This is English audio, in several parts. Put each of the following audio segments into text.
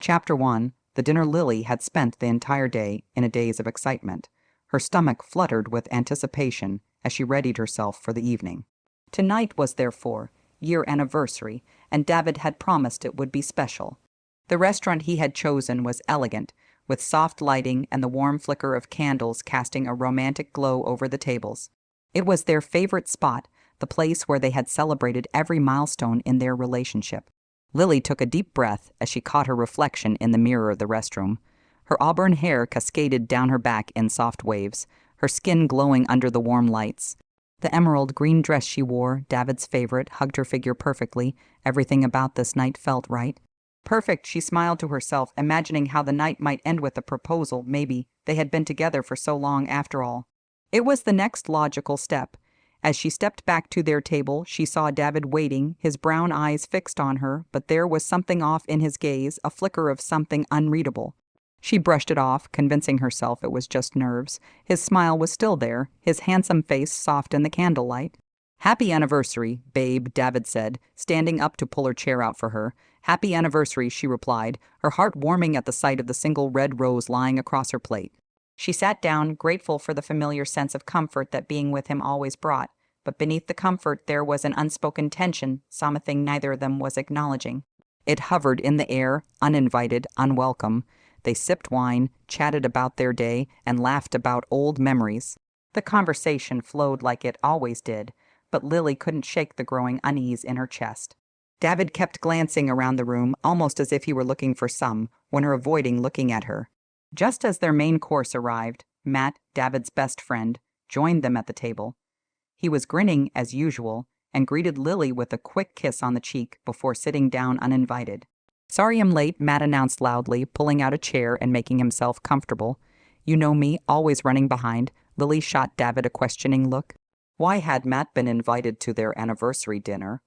Chapter 1. The dinner Lily had spent the entire day in a daze of excitement. Her stomach fluttered with anticipation as she readied herself for the evening. Tonight was their year anniversary, and David had promised it would be special. The restaurant he had chosen was elegant, with soft lighting and the warm flicker of candles casting a romantic glow over the tables. It was their favorite spot, the place where they had celebrated every milestone in their relationship. Lily took a deep breath as she caught her reflection in the mirror of the restroom. Her auburn hair cascaded down her back in soft waves, her skin glowing under the warm lights. The emerald green dress she wore, David's favorite, hugged her figure perfectly. Everything about this night felt right. Perfect, she smiled to herself, imagining how the night might end with a proposal. Maybe they had been together for so long after all. It was the next logical step. As she stepped back to their table, she saw David waiting, his brown eyes fixed on her, but there was something off in his gaze, a flicker of something unreadable. She brushed it off, convincing herself it was just nerves. His smile was still there, his handsome face soft in the candlelight. "Happy anniversary, babe," David said, standing up to pull her chair out for her. "Happy anniversary," she replied, her heart warming at the sight of the single red rose lying across her plate. She sat down, grateful for the familiar sense of comfort that being with him always brought, but beneath the comfort there was an unspoken tension, something neither of them was acknowledging. It hovered in the air, uninvited, unwelcome. They sipped wine, chatted about their day, and laughed about old memories. The conversation flowed like it always did, but Lily couldn't shake the growing unease in her chest. David kept glancing around the room, almost as if he were looking for someone avoiding looking at her. Just as their main course arrived, Matt, David's best friend, joined them at the table. He was grinning as usual and greeted Lily with a quick kiss on the cheek before sitting down uninvited. "Sorry I'm late," Matt announced loudly, pulling out a chair and making himself comfortable. "You know me, always running behind." Lily shot David a questioning look. Why had Matt been invited to their anniversary dinner?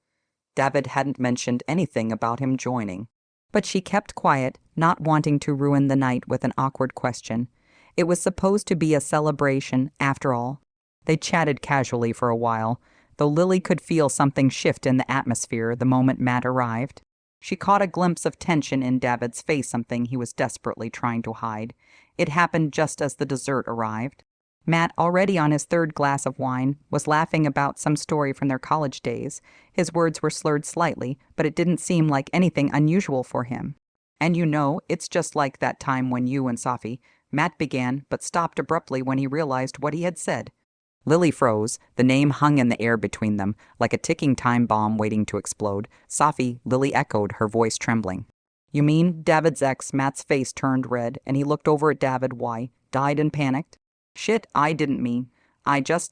David hadn't mentioned anything about him joining. But she kept quiet, not wanting to ruin the night with an awkward question. It was supposed to be a celebration, after all. They chatted casually for a while, though Lily could feel something shift in the atmosphere the moment Matt arrived. She caught a glimpse of tension in David's face, something he was desperately trying to hide. It happened just as the dessert arrived. Matt, already on his third glass of wine, was laughing about some story from their college days. His words were slurred slightly, but it didn't seem like anything unusual for him. "And you know, it's just like that time when you and Sophie," Matt began, but stopped abruptly when he realized what he had said. Lily froze. The name hung in the air between them, like a ticking time bomb waiting to explode. "Sophie," Lily echoed, her voice trembling. "You mean David's ex?" Matt's face turned red, and he looked over at David. "Why? Died and panicked?" "Shit, I didn't mean.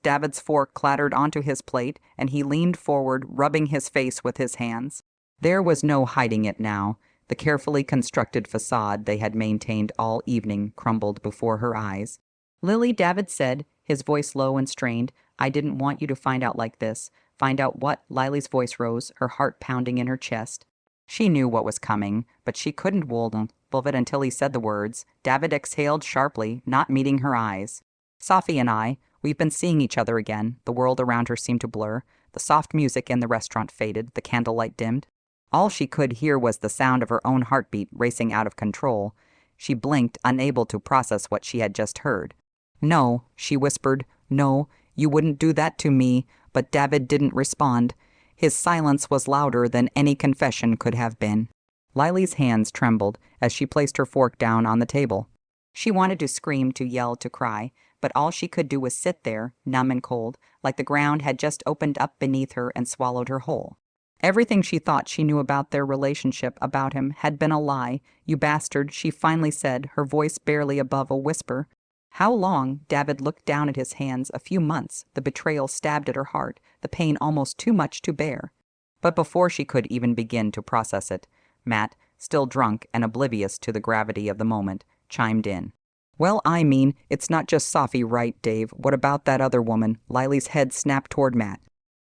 David's fork clattered onto his plate, and he leaned forward, rubbing his face with his hands. There was no hiding it now. The carefully constructed facade they had maintained all evening crumbled before her eyes. "Lily," David said, his voice low and strained, "I didn't want you to find out like this." "Find out what?" Lily's voice rose, her heart pounding in her chest. She knew what was coming, but she couldn't wolve it until he said the words. David exhaled sharply, not meeting her eyes. "Sophie and we've been seeing each other again." The world around her seemed to blur. The soft music in the restaurant faded, the candlelight dimmed. All she could hear was the sound of her own heartbeat racing out of control. She blinked, unable to process what she had just heard. "No," she whispered. "No, you wouldn't do that to me." But David didn't respond. His silence was louder than any confession could have been. Lily's hands trembled as she placed her fork down on the table. She wanted to scream, to yell, to cry, but all she could do was sit there, numb and cold, like the ground had just opened up beneath her and swallowed her whole. Everything she thought she knew about their relationship, about him, had been a lie. "You bastard," she finally said, her voice barely above a whisper. "How long?" David looked down at his hands. "A few months." The betrayal stabbed at her heart, the pain almost too much to bear. But before she could even begin to process it, Matt, still drunk and oblivious to the gravity of the moment, chimed in. "Well, I mean, it's not just Sophie, right, Dave? What about that other woman?" Lily's head snapped toward Matt.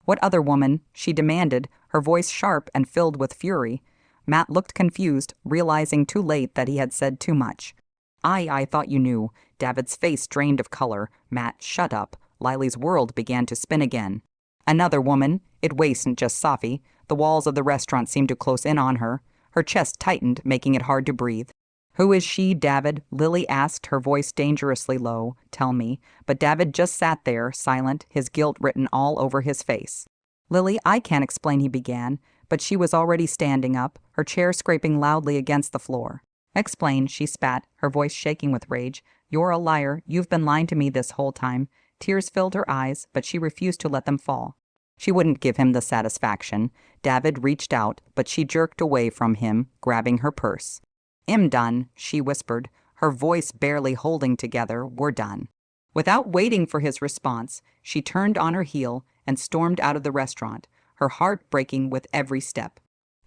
"What other woman?" she demanded, her voice sharp and filled with fury. Matt looked confused, realizing too late that he had said too much. I thought you knew." David's face drained of color. "Matt, shut up." Lily's world began to spin again. "Another woman? It wasn't just Sophie." The walls of the restaurant seemed to close in on her. Her chest tightened, making it hard to breathe. "Who is she, David?" Lily asked, her voice dangerously low. "Tell me." But David just sat there, silent, his guilt written all over his face. "Lily, I can't explain," he began, but she was already standing up, her chair scraping loudly against the floor. "Explain," she spat, her voice shaking with rage. "You're a liar. You've been lying to me this whole time." Tears filled her eyes, but she refused to let them fall. She wouldn't give him the satisfaction. David reached out, but she jerked away from him, grabbing her purse. "I'm done," she whispered, her voice barely holding together. "We're done." Without waiting for his response, she turned on her heel and stormed out of the restaurant, her heart breaking with every step.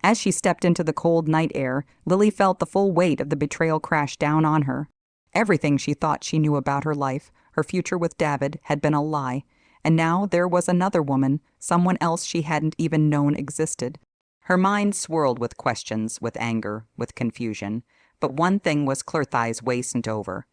As she stepped into the cold night air, Lily felt the full weight of the betrayal crash down on her. Everything she thought she knew about her life, her future with David, had been a lie, and now there was another woman, someone else she hadn't even known existed. Her mind swirled with questions, with anger, with confusion, but one thing was Clorthi's wasn't over.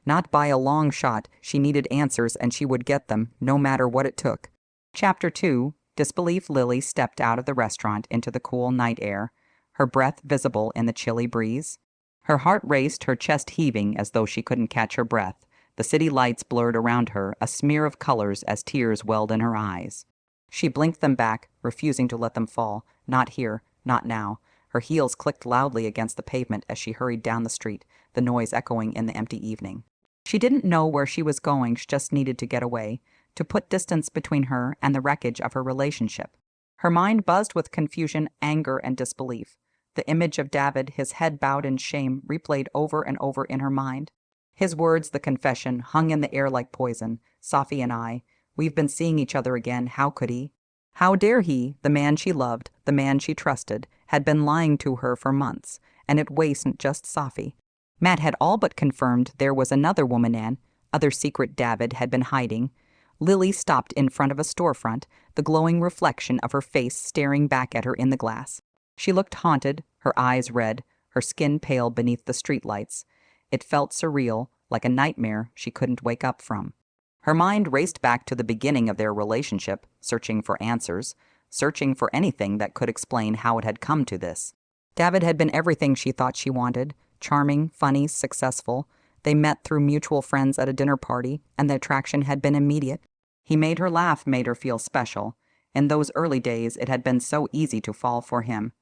Not by a long shot. She needed answers, and she would get them, no matter what it took. Chapter 2. Disbelief. Lily stepped out of the restaurant into the cool night air, her breath visible in the chilly breeze. Her heart raced, her chest heaving as though she couldn't catch her breath. The city lights blurred around her, a smear of colors as tears welled in her eyes. She blinked them back, refusing to let them fall. Not here, not now. Her heels clicked loudly against the pavement as she hurried down the street, the noise echoing in the empty evening. She didn't know where she was going, she just needed to get away, to put distance between her and the wreckage of her relationship. Her mind buzzed with confusion, anger, and disbelief. The image of David, his head bowed in shame, replayed over and over in her mind. His words, the confession, hung in the air like poison. "Sophie and I, we've been seeing each other again. How could he? How dare he, the man she loved, the man she trusted, had been lying to her for months, and it wasn't just Sophie. Matt had all but confirmed there was another woman in, other secret David had been hiding. Lily stopped in front of a storefront, the glowing reflection of her face staring back at her in the glass. She looked haunted, her eyes red, her skin pale beneath the streetlights. It felt surreal, like a nightmare she couldn't wake up from. Her mind raced back to the beginning of their relationship, searching for answers, searching for anything that could explain how it had come to this. David had been everything she thought she wanted, charming, funny, successful. They met through mutual friends at a dinner party, and the attraction had been immediate. He made her laugh, made her feel special. In those early days, it had been so easy to fall for him.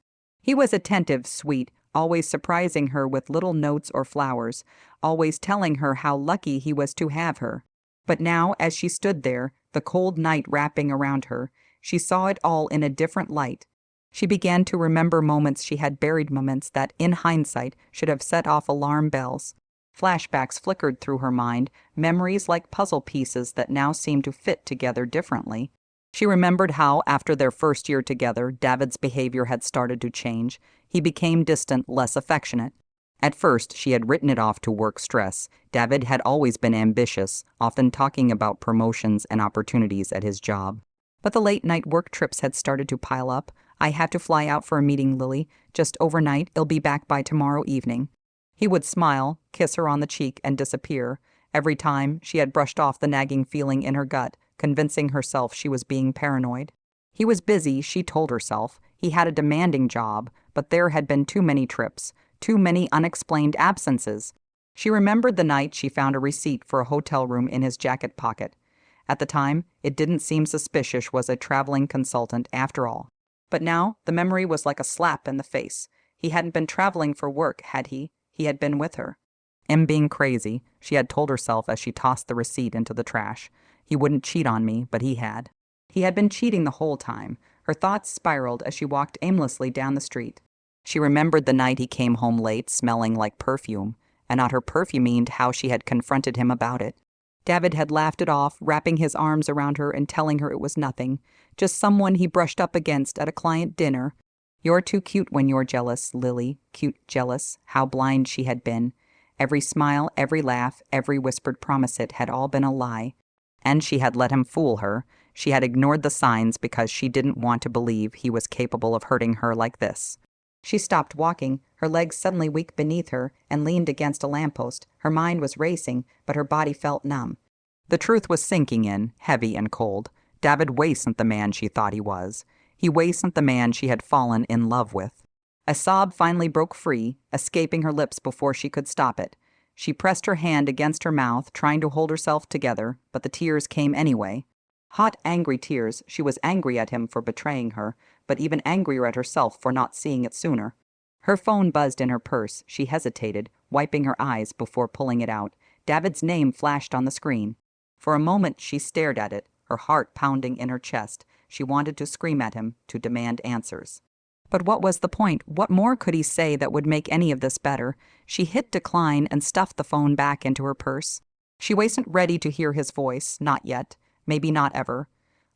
He was attentive, sweet, always surprising her with little notes or flowers, always telling her how lucky he was to have her. But now, as she stood there, the cold night wrapping around her, she saw it all in a different light. She began to remember moments she had buried, moments that, in hindsight, should have set off alarm bells. Flashbacks flickered through her mind, memories like puzzle pieces that now seemed to fit together differently. She remembered how, after their first year together, David's behavior had started to change. He became distant, less affectionate. At first, she had written it off to work stress. David had always been ambitious, often talking about promotions and opportunities at his job. But the late-night work trips had started to pile up. "I have to fly out for a meeting, Lily. Just overnight, I'll be back by tomorrow evening." He would smile, kiss her on the cheek, and disappear. Every time, she had brushed off the nagging feeling in her gut, convincing herself she was being paranoid. He was busy, she told herself. He had a demanding job, but there had been too many trips, too many unexplained absences. She remembered the night she found a receipt for a hotel room in his jacket pocket. At the time, it didn't seem suspicious was a traveling consultant after all. But now, the memory was like a slap in the face. He hadn't been traveling for work, had he? He had been with her. "I'm being crazy," she had told herself as she tossed the receipt into the trash. He wouldn't cheat on me, but he had. He had been cheating the whole time. Her thoughts spiraled as she walked aimlessly down the street. She remembered the night he came home late, smelling like perfume, and not her perfuming how she had confronted him about it. David had laughed it off, wrapping his arms around her and telling her it was nothing, just someone he brushed up against at a client dinner. "You're too cute when you're jealous, Lily. Cute, jealous." How blind she had been. Every smile, every laugh, every whispered promise it had all been a lie. And she had let him fool her. She had ignored the signs because she didn't want to believe he was capable of hurting her like this. She stopped walking, her legs suddenly weak beneath her, and leaned against a lamppost. Her mind was racing, but her body felt numb. The truth was sinking in, heavy and cold. David wasn't the man she thought he was. He wasn't the man she had fallen in love with. A sob finally broke free, escaping her lips before she could stop it. She pressed her hand against her mouth, trying to hold herself together, but the tears came anyway. Hot, angry tears. She was angry at him for betraying her, but even angrier at herself for not seeing it sooner. Her phone buzzed in her purse. She hesitated, wiping her eyes before pulling it out. David's name flashed on the screen. For a moment she stared at it, her heart pounding in her chest. She wanted to scream at him, to demand answers. But what was the point? What more could he say that would make any of this better? She hit decline and stuffed the phone back into her purse. She wasn't ready to hear his voice, not yet, maybe not ever.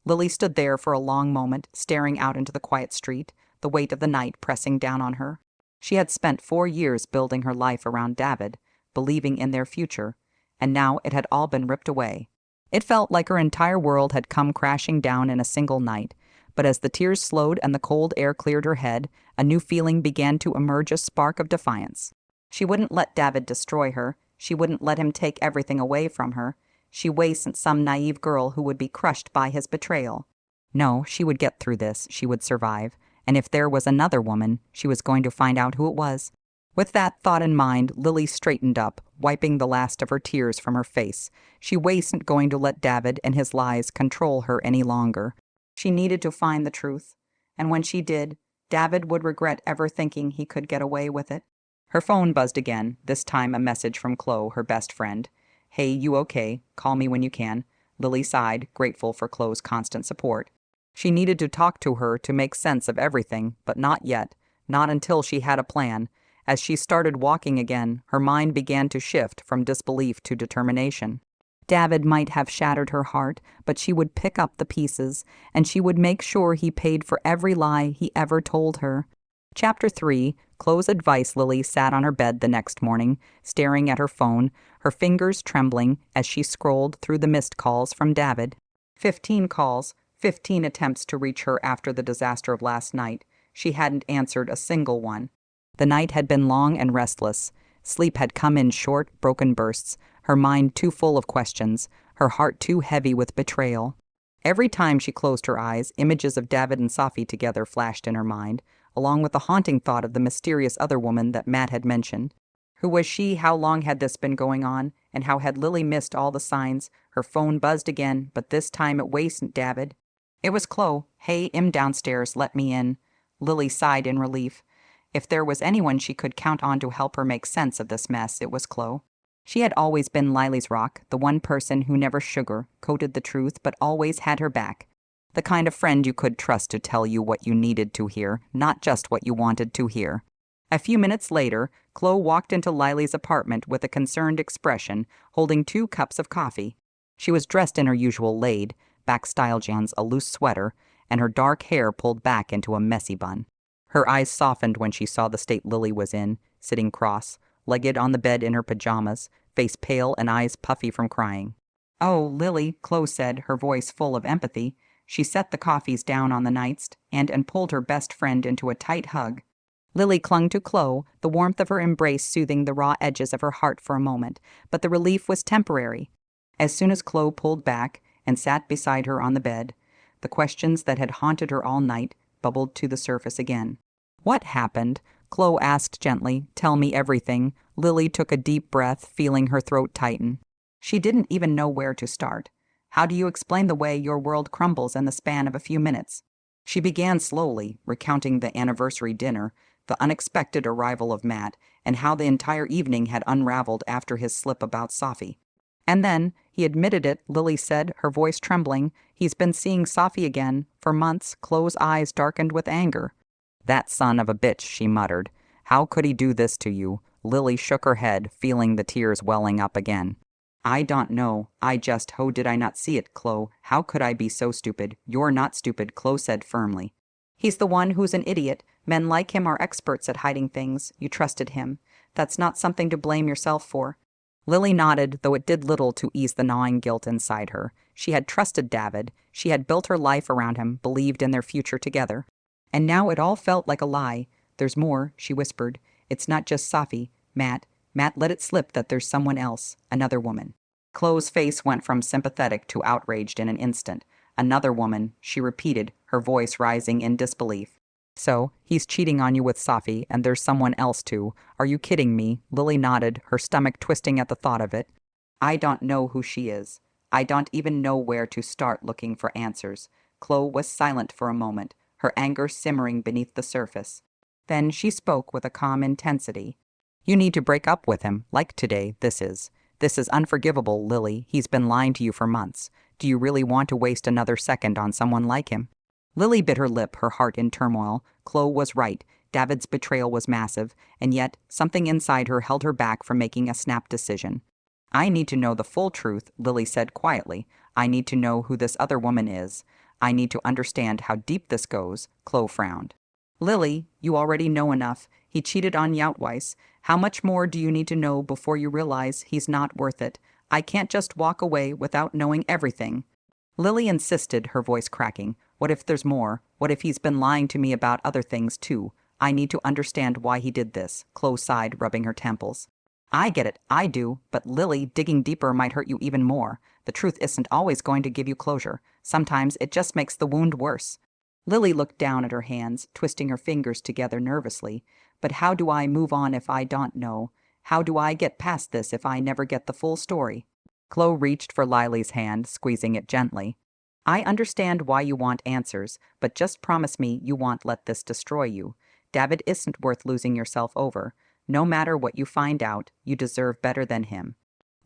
Lily stood there for a long moment, staring out into the quiet street, the weight of the night pressing down on her. She had spent 4 years building her life around David, believing in their future, and now it had all been ripped away. It felt like her entire world had come crashing down in a single night. But as the tears slowed and the cold air cleared her head, a new feeling began to emerge, a spark of defiance. She wouldn't let David destroy her. She wouldn't let him take everything away from her. She wasn't some naive girl who would be crushed by his betrayal. No, she would get through this. She would survive. And if there was another woman, she was going to find out who it was. With that thought in mind, Lily straightened up, wiping the last of her tears from her face. She wasn't going to let David and his lies control her any longer. She needed to find the truth, and when she did, David would regret ever thinking he could get away with it. Her phone buzzed again, this time a message from Chloe, her best friend. "Hey, you okay? Call me when you can." Lily sighed, grateful for Chloe's constant support. She needed to talk to her to make sense of everything, but not yet, not until she had a plan. As she started walking again, her mind began to shift from disbelief to determination. David might have shattered her heart, but she would pick up the pieces, and she would make sure he paid for every lie he ever told her. Chapter 3, Chloe's advice. Lily sat on her bed the next morning, staring at her phone, her fingers trembling as she scrolled through the missed calls from David. 15 calls, 15 attempts to reach her after the disaster of last night. She hadn't answered a single one. The night had been long and restless. Sleep had come in short, broken bursts, her mind too full of questions, her heart too heavy with betrayal. Every time she closed her eyes, images of David and Sophie together flashed in her mind, along with the haunting thought of the mysterious other woman that Matt had mentioned. Who was she? How long had this been going on? And how had Lily missed all the signs? Her phone buzzed again, but this time it wasn't David. It was Chloe. "Hey, I'm downstairs. Let me in." Lily sighed in relief. If there was anyone she could count on to help her make sense of this mess, it was Chloe. She had always been Lily's rock, the one person who never sugar-coated the truth but always had her back. The kind of friend you could trust to tell you what you needed to hear, not just what you wanted to hear. A few minutes later, Chloe walked into Lily's apartment with a concerned expression, holding 2 cups of coffee. She was dressed in her usual laid-back style jeans, a loose sweater, and her dark hair pulled back into a messy bun. Her eyes softened when she saw the state Lily was in, sitting cross-legged on the bed in her pajamas, face pale and eyes puffy from crying. "Oh, Lily," Chloe said, her voice full of empathy. She set the coffees down on the nightstand and pulled her best friend into a tight hug. Lily clung to Chloe, the warmth of her embrace soothing the raw edges of her heart for a moment, but the relief was temporary. As soon as Chloe pulled back and sat beside her on the bed, the questions that had haunted her all night bubbled to the surface again. "What happened?" Chloe asked gently. "Tell me everything." Lily took a deep breath, feeling her throat tighten. She didn't even know where to start. How do you explain the way your world crumbles in the span of a few minutes? She began slowly, recounting the anniversary dinner, the unexpected arrival of Matt, and how the entire evening had unraveled after his slip about Sophie. "And then, he admitted it," Lily said, her voice trembling. "He's been seeing Sophie again. For months." Chloe's eyes darkened with anger. "That son of a bitch," she muttered. "How could he do this to you?" Lily shook her head, feeling the tears welling up again. "I don't know. How did I not see it, Chloe? How could I be so stupid?" "You're not stupid," Chloe said firmly. "He's the one who's an idiot. Men like him are experts at hiding things. You trusted him. That's not something to blame yourself for." Lily nodded, though it did little to ease the gnawing guilt inside her. She had trusted David. She had built her life around him, believed in their future together. And now it all felt like a lie. "There's more," she whispered. "It's not just Sophie. Matt let it slip that there's someone else, another woman." Chloe's face went from sympathetic to outraged in an instant. "Another woman," she repeated, her voice rising in disbelief. So, he's cheating on you with Sophie, and there's someone else too. Are you kidding me? Lily nodded, her stomach twisting at the thought of it. I don't know who she is. I don't even know where to start looking for answers. Chloe was silent for a moment, her anger simmering beneath the surface. Then she spoke with a calm intensity. You need to break up with him, like today, this is. This is unforgivable, Lily. He's been lying to you for months. Do you really want to waste another second on someone like him? Lily bit her lip, her heart in turmoil. Chloe was right. David's betrayal was massive, and yet something inside her held her back from making a snap decision. I need to know the full truth, Lily said quietly. I need to know who this other woman is. I need to understand how deep this goes, Chloe frowned. Lily, you already know enough. He cheated on Youtweiss. How much more do you need to know before you realize he's not worth it? I can't just walk away without knowing everything. Lily insisted, her voice cracking. What if there's more? What if he's been lying to me about other things, too? I need to understand why he did this, Chloe sighed, rubbing her temples. I get it, I do, but Lily, digging deeper might hurt you even more. The truth isn't always going to give you closure. Sometimes it just makes the wound worse. Lily looked down at her hands, twisting her fingers together nervously. But how do I move on if I don't know? How do I get past this if I never get the full story? Chloe reached for Lily's hand, squeezing it gently. I understand why you want answers, but just promise me you won't let this destroy you. David isn't worth losing yourself over. No matter what you find out, you deserve better than him.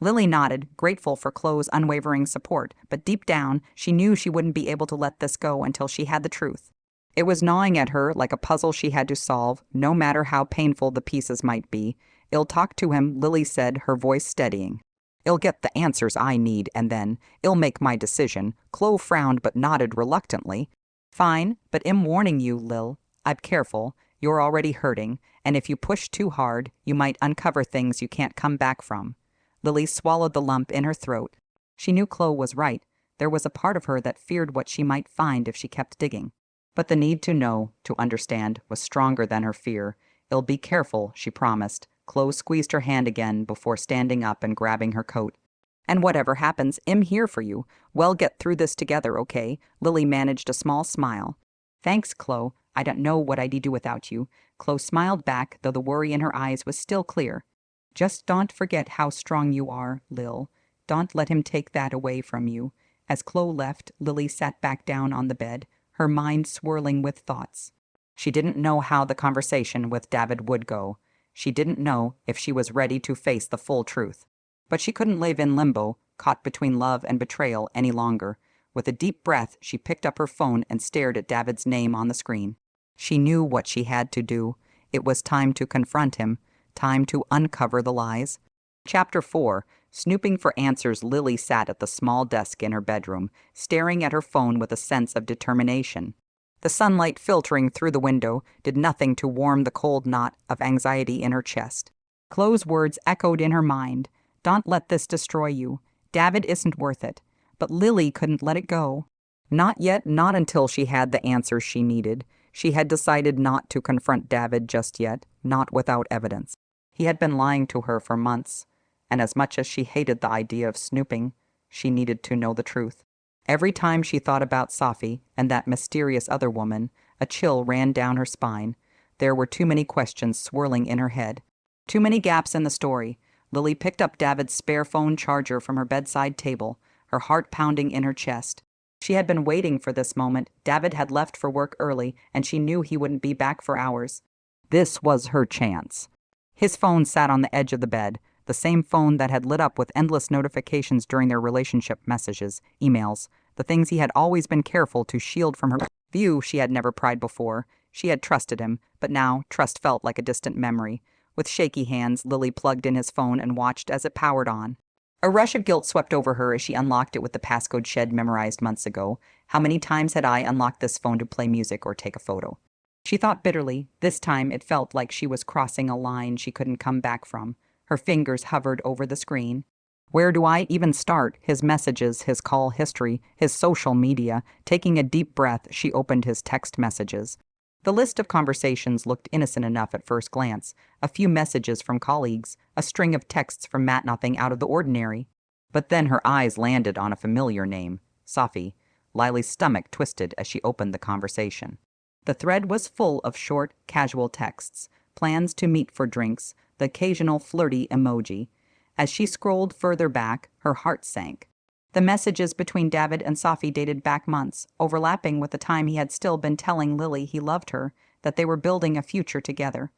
Lily nodded, grateful for Chloe's unwavering support, but deep down, she knew she wouldn't be able to let this go until she had the truth. It was gnawing at her like a puzzle she had to solve, no matter how painful the pieces might be. I'll talk to him, Lily said, her voice steadying. I'll get the answers I need, and then I'll make my decision. Chloe frowned but nodded reluctantly. Fine, but I'm warning you, Lil. I'm careful. You're already hurting, and if you push too hard, you might uncover things you can't come back from. Lily swallowed the lump in her throat. She knew Chloe was right. There was a part of her that feared what she might find if she kept digging. But the need to know, to understand, was stronger than her fear. I'll be careful, she promised. Chloe squeezed her hand again before standing up and grabbing her coat. And whatever happens, I'm here for you. We'll get through this together, okay? Lily managed a small smile. Thanks, Chloe. I don't know what I'd do without you. Chloe smiled back, though the worry in her eyes was still clear. Just don't forget how strong you are, Lil. Don't let him take that away from you. As Chloe left, Lily sat back down on the bed, her mind swirling with thoughts. She didn't know how the conversation with David would go. She didn't know if she was ready to face the full truth. But she couldn't live in limbo, caught between love and betrayal, any longer. With a deep breath, she picked up her phone and stared at David's name on the screen. She knew what she had to do. It was time to confront him, time to uncover the lies. Chapter 4. Snooping for answers, Lily sat at the small desk in her bedroom, staring at her phone with a sense of determination. The sunlight filtering through the window did nothing to warm the cold knot of anxiety in her chest. Chloe's words echoed in her mind. Don't let this destroy you. David isn't worth it. But Lily couldn't let it go. Not yet, not until she had the answers she needed. She had decided not to confront David just yet, not without evidence. He had been lying to her for months, and as much as she hated the idea of snooping, she needed to know the truth. Every time she thought about Sophie and that mysterious other woman, a chill ran down her spine. There were too many questions swirling in her head. Too many gaps in the story. Lily picked up David's spare phone charger from her bedside table, her heart pounding in her chest. She had been waiting for this moment. David had left for work early, and she knew he wouldn't be back for hours. This was her chance. His phone sat on the edge of the bed, the same phone that had lit up with endless notifications during their relationship, messages, emails, the things he had always been careful to shield from her view. She had never pried before. She had trusted him, but now trust felt like a distant memory. With shaky hands, Lily plugged in his phone and watched as it powered on. A rush of guilt swept over her as she unlocked it with the passcode she had memorized months ago. How many times had I unlocked this phone to play music or take a photo? She thought bitterly. This time it felt like she was crossing a line she couldn't come back from. Her fingers hovered over the screen. Where do I even start? His messages, his call history, his social media. Taking a deep breath, she opened his text messages. The list of conversations looked innocent enough at first glance. A few messages from colleagues, a string of texts from Matt, nothing out of the ordinary. But then her eyes landed on a familiar name, Sophie. Lily's stomach twisted as she opened the conversation. The thread was full of short, casual texts, plans to meet for drinks, the occasional flirty emoji. As she scrolled further back, her heart sank. The messages between David and Sophie dated back months, overlapping with the time he had still been telling Lily he loved her, that they were building a future together.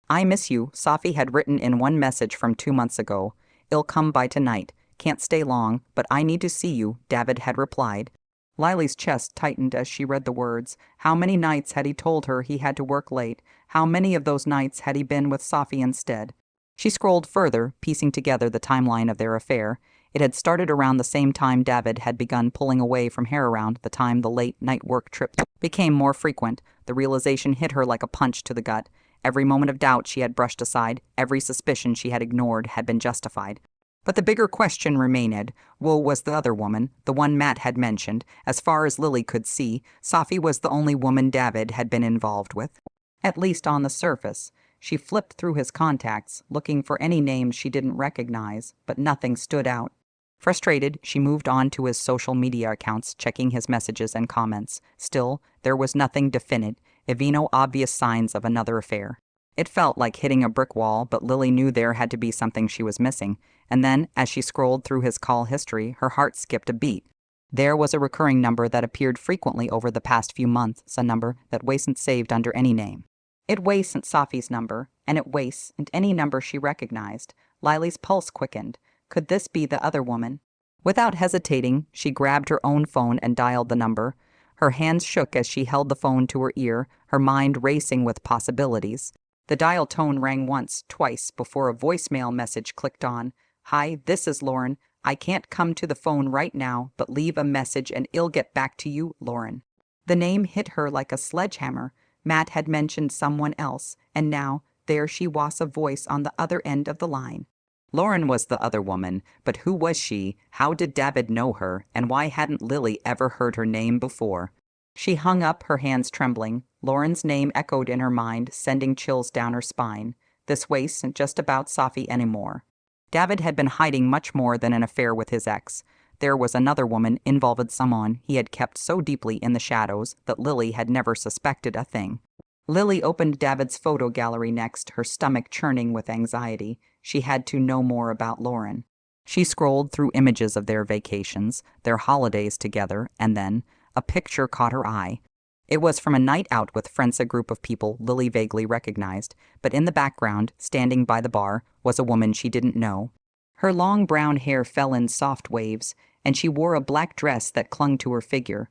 "I miss you," Sophie had written in one message from 2 months ago. "I'll come by tonight. Can't stay long, but I need to see you," David had replied. Lily's chest tightened as she read the words. How many nights had he told her he had to work late? How many of those nights had he been with Sophie instead? She scrolled further, piecing together the timeline of their affair. It had started around the same time David had begun pulling away from her, around the time the late-night work trips became more frequent. The realization hit her like a punch to the gut. Every moment of doubt she had brushed aside, every suspicion she had ignored had been justified. But the bigger question remained. Woe was the other woman, the one Matt had mentioned. As far as Lily could see, Sophie was the only woman David had been involved with. At least on the surface. She flipped through his contacts, looking for any names she didn't recognize, but nothing stood out. Frustrated, she moved on to his social media accounts, checking his messages and comments. Still, there was nothing definite, no obvious signs of another affair. It felt like hitting a brick wall, but Lily knew there had to be something she was missing. And then, as she scrolled through his call history, her heart skipped a beat. There was a recurring number that appeared frequently over the past few months, a number that wasn't saved under any name. It wasn't Sophie's number, and it wasn't any number she recognized. Lily's pulse quickened. Could this be the other woman? Without hesitating, she grabbed her own phone and dialed the number. Her hands shook as she held the phone to her ear, her mind racing with possibilities. The dial tone rang once, twice, before a voicemail message clicked on. "Hi, this is Lauren. I can't come to the phone right now, but leave a message and I'll get back to you, Lauren." The name hit her like a sledgehammer. Matt had mentioned someone else, and now, there she was, a voice on the other end of the line. Lauren was the other woman, but who was she? How did David know her, and why hadn't Lily ever heard her name before? She hung up, her hands trembling. Lauren's name echoed in her mind, sending chills down her spine. This wasn't just about Sophie anymore. David had been hiding much more than an affair with his ex. There was another woman involved with someone he had kept so deeply in the shadows that Lily had never suspected a thing. Lily opened David's photo gallery next, her stomach churning with anxiety. She had to know more about Lauren. She scrolled through images of their vacations, their holidays together, and then a picture caught her eye. It was from a night out with friends, a group of people Lily vaguely recognized, but in the background, standing by the bar, was a woman she didn't know. Her long brown hair fell in soft waves, and she wore a black dress that clung to her figure.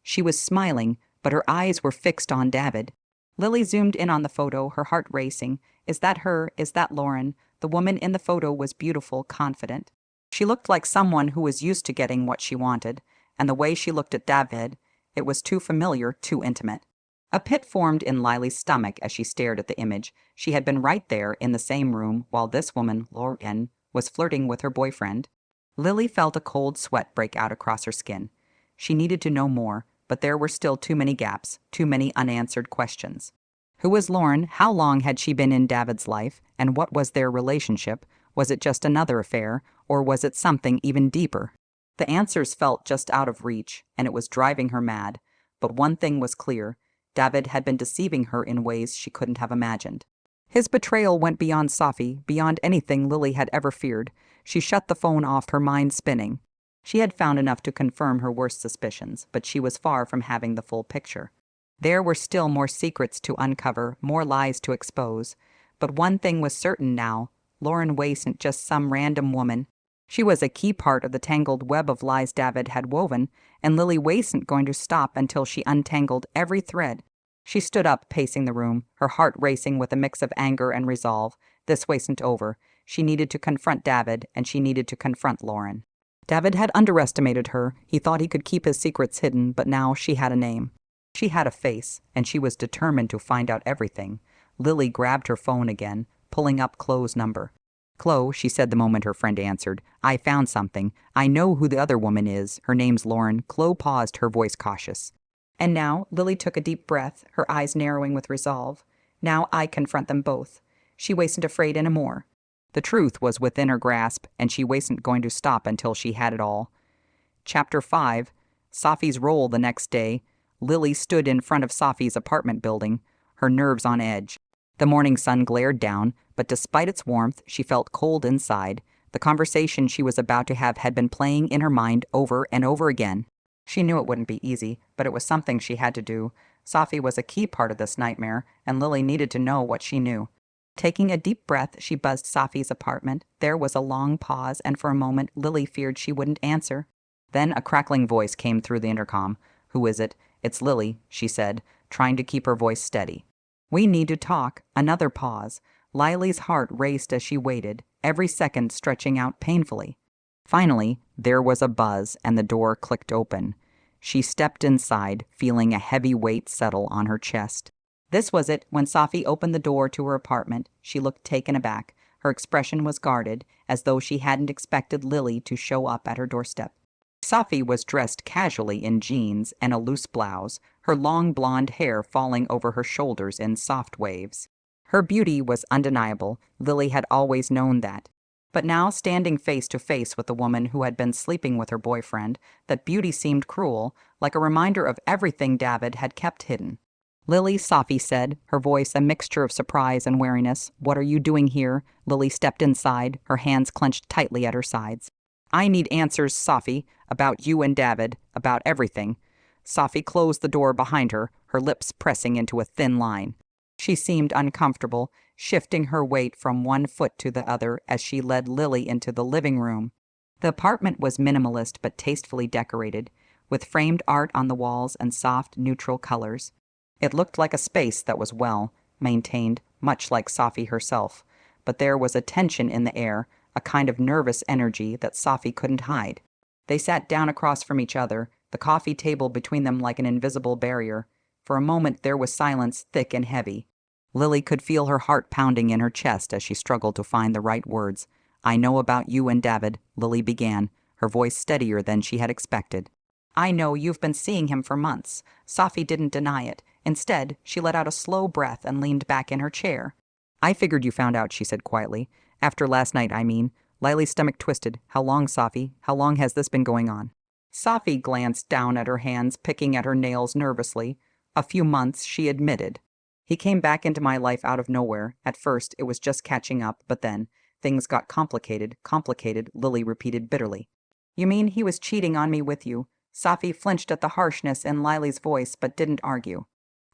She was smiling, but her eyes were fixed on David. Lily zoomed in on the photo, her heart racing. Is that her? Is that Lauren? The woman in the photo was beautiful, confident. She looked like someone who was used to getting what she wanted, and the way she looked at David, it was too familiar, too intimate. A pit formed in Lily's stomach as she stared at the image. She had been right there in the same room while this woman, Lauren, was flirting with her boyfriend. Lily felt a cold sweat break out across her skin. She needed to know more, but there were still too many gaps, too many unanswered questions. Who was Lauren? How long had she been in David's life? And what was their relationship? Was it just another affair, or was it something even deeper? The answers felt just out of reach, and it was driving her mad. But one thing was clear. David had been deceiving her in ways she couldn't have imagined. His betrayal went beyond Sophie, beyond anything Lily had ever feared. She shut the phone off, her mind spinning. She had found enough to confirm her worst suspicions, but she was far from having the full picture. There were still more secrets to uncover, more lies to expose. But one thing was certain now. Lauren wasn't just some random woman. She was a key part of the tangled web of lies David had woven, and Lily wasn't going to stop until she untangled every thread. She stood up, pacing the room, her heart racing with a mix of anger and resolve. This wasn't over. She needed to confront David, and she needed to confront Lauren. David had underestimated her. He thought he could keep his secrets hidden, but now she had a name. She had a face, and she was determined to find out everything. Lily grabbed her phone again, pulling up Chloe's number. "Chloe," she said the moment her friend answered, "I found something. I know who the other woman is. Her name's Lauren." Chloe paused, her voice cautious. And now, Lily took a deep breath, her eyes narrowing with resolve. Now I confront them both. She wasn't afraid anymore. The truth was within her grasp, and she wasn't going to stop until she had it all. Chapter 5. Sophie's role the next day. Lily stood in front of Sophie's apartment building, her nerves on edge. The morning sun glared down, but despite its warmth, she felt cold inside. The conversation she was about to have had been playing in her mind over and over again. She knew it wouldn't be easy, but it was something she had to do. Sophie was a key part of this nightmare, and Lily needed to know what she knew. Taking a deep breath, she buzzed Sophie's apartment. There was a long pause, and for a moment Lily feared she wouldn't answer. Then a crackling voice came through the intercom. "Who is it?" "It's Lily," she said, trying to keep her voice steady. "We need to talk." Another pause. Lily's heart raced as she waited, every second stretching out painfully. Finally, there was a buzz, and the door clicked open. She stepped inside, feeling a heavy weight settle on her chest. This was it. When Sophie opened the door to her apartment, she looked taken aback. Her expression was guarded, as though she hadn't expected Lily to show up at her doorstep. Sophie was dressed casually in jeans and a loose blouse, her long blonde hair falling over her shoulders in soft waves. Her beauty was undeniable. Lily had always known that. But now, standing face to face with the woman who had been sleeping with her boyfriend, that beauty seemed cruel, like a reminder of everything David had kept hidden. "Lily," Sophie said, her voice a mixture of surprise and wariness. "What are you doing here?" Lily stepped inside, her hands clenched tightly at her sides. "I need answers, Sophie, about you and David, about everything." Sophie closed the door behind her, her lips pressing into a thin line. She seemed uncomfortable, shifting her weight from one foot to the other as she led Lily into the living room. The apartment was minimalist but tastefully decorated, with framed art on the walls and soft, neutral colors. It looked like a space that was well maintained, much like Sophie herself, but there was a tension in the air, a kind of nervous energy that Sophie couldn't hide. They sat down across from each other, the coffee table between them like an invisible barrier. For a moment there was silence, thick and heavy. Lily could feel her heart pounding in her chest as she struggled to find the right words. "I know about you and David," Lily began, her voice steadier than she had expected. "I know you've been seeing him for months." Sophie didn't deny it. Instead, she let out a slow breath and leaned back in her chair. "I figured you found out," she said quietly. "After last night, I mean." Lily's stomach twisted. "How long, Sophie? How long has this been going on?" Sophie glanced down at her hands, picking at her nails nervously. "A few months," she admitted. "He came back into my life out of nowhere. At first, it was just catching up, but then things got complicated, Lily repeated bitterly. "You mean he was cheating on me with you?" Sophie flinched at the harshness in Lily's voice, but didn't argue.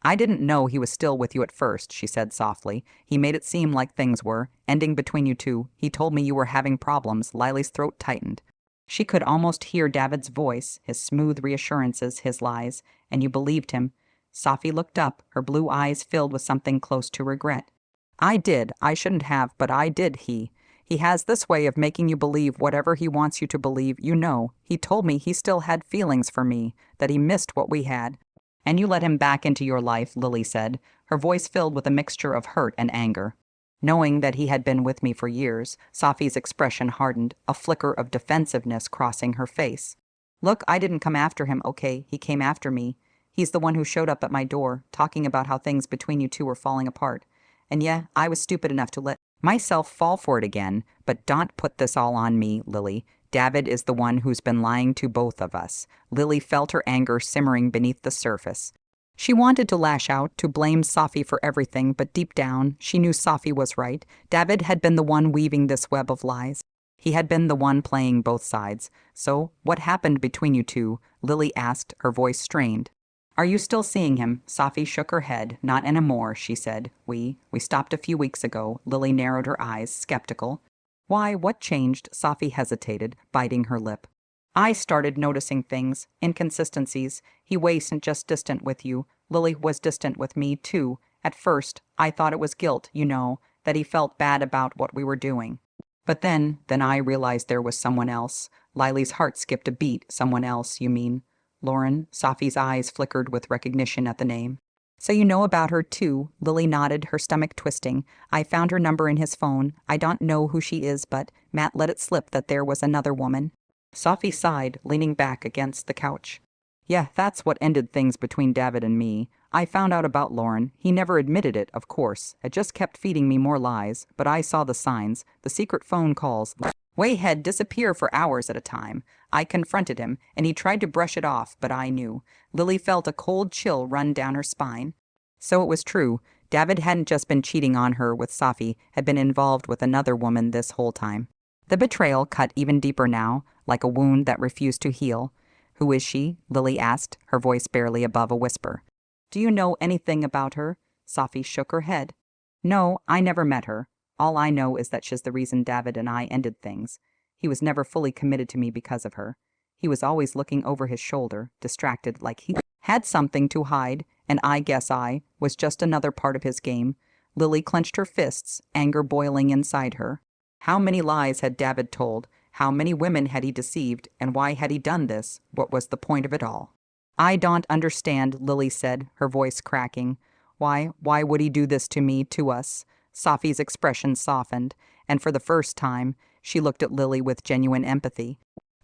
"I didn't know he was still with you at first," she said softly. "He made it seem like things were, ending between you two. He told me you were having problems." Lily's throat tightened. She could almost hear David's voice, his smooth reassurances, his lies. "And you believed him?" Sophie looked up, her blue eyes filled with something close to regret. "I did. I shouldn't have, but I did. He has this way of making you believe whatever he wants you to believe. You know, he told me he still had feelings for me, that he missed what we had." "And you let him back into your life," Lily said, her voice filled with a mixture of hurt and anger. Knowing that he had been with me for years, Sophie's expression hardened, a flicker of defensiveness crossing her face. "Look, I didn't come after him, okay? He came after me. He's the one who showed up at my door, talking about how things between you two were falling apart. And yeah, I was stupid enough to let myself fall for it again, but don't put this all on me, Lily. David is the one who's been lying to both of us." Lily felt her anger simmering beneath the surface. She wanted to lash out, to blame Sophie for everything, but deep down, she knew Sophie was right. David had been the one weaving this web of lies. He had been the one playing both sides. "So, what happened between you two?" Lily asked, her voice strained. "Are you still seeing him?" Sophie shook her head. "Not anymore," she said. We stopped a few weeks ago." Lily narrowed her eyes, skeptical. "Why, what changed?" Sophie hesitated, biting her lip. "I started noticing things, inconsistencies. He wasn't just distant with you. Lily was distant with me, too. At first, I thought it was guilt, you know, that he felt bad about what we were doing. But then I realized there was someone else." Lily's heart skipped a beat. "Someone else, you mean?" "Lauren." Sophie's eyes flickered with recognition at the name. "So you know about her, too." Lily nodded, her stomach twisting. "I found her number in his phone. I don't know who she is, but Matt let it slip that there was another woman." Sophie sighed, leaning back against the couch. "Yeah, that's what ended things between David and me. I found out about Lauren. He never admitted it, of course. It just kept feeding me more lies, but I saw the signs, the secret phone calls. Wayhead disappear for hours at a time. I confronted him, and he tried to brush it off, but I knew. Lily felt a cold chill run down her spine. So it was true. David hadn't just been cheating on her with Sophie, had been involved with another woman this whole time. The betrayal cut even deeper now, like a wound that refused to heal. "Who is she?" Lily asked, her voice barely above a whisper. "Do you know anything about her?" Sophie shook her head. "No, I never met her. All I know is that she's the reason David and I ended things. He was never fully committed to me because of her. He was always looking over his shoulder, distracted, like he had something to hide, and I guess I was just another part of his game." Lily clenched her fists, anger boiling inside her. How many lies had David told? How many women had he deceived, and why had he done this? What was the point of it all? "I don't understand," Lily said, her voice cracking. Why would he do this to me, to us?" Sophie's expression softened, and for the first time, she looked at Lily with genuine empathy.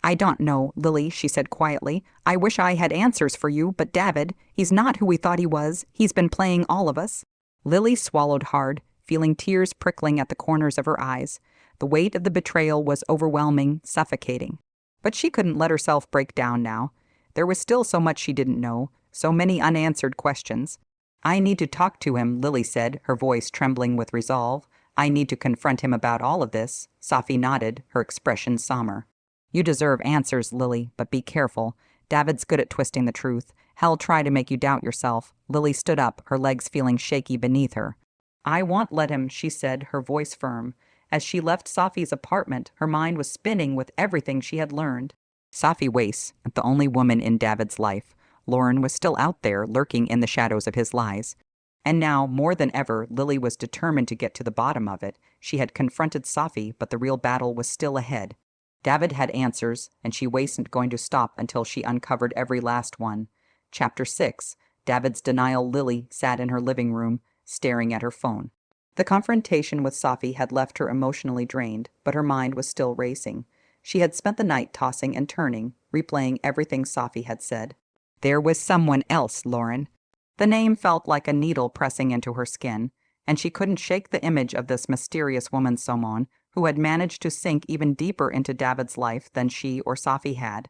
"I don't know, Lily," she said quietly. "I wish I had answers for you, but David, he's not who we thought he was. He's been playing all of us." Lily swallowed hard, feeling tears prickling at the corners of her eyes. The weight of the betrayal was overwhelming, suffocating. But she couldn't let herself break down now. There was still so much she didn't know, so many unanswered questions. "I need to talk to him," Lily said, her voice trembling with resolve. "I need to confront him about all of this." Sophie nodded, her expression somber. "You deserve answers, Lily, but be careful. David's good at twisting the truth. He'll try to make you doubt yourself." Lily stood up, her legs feeling shaky beneath her. "I won't let him," she said, her voice firm. As she left Sophie's apartment, her mind was spinning with everything she had learned. Sophie Wace, the only woman in David's life. Lauren was still out there, lurking in the shadows of his lies. And now, more than ever, Lily was determined to get to the bottom of it. She had confronted Sophie, but the real battle was still ahead. David had answers, and she wasn't going to stop until she uncovered every last one. Chapter 6. David's denial. Lily sat in her living room, staring at her phone. The confrontation with Sophie had left her emotionally drained, but her mind was still racing. She had spent the night tossing and turning, replaying everything Sophie had said. There was someone else, Lauren. The name felt like a needle pressing into her skin, and she couldn't shake the image of this mysterious woman Somon, who had managed to sink even deeper into David's life than she or Sophie had.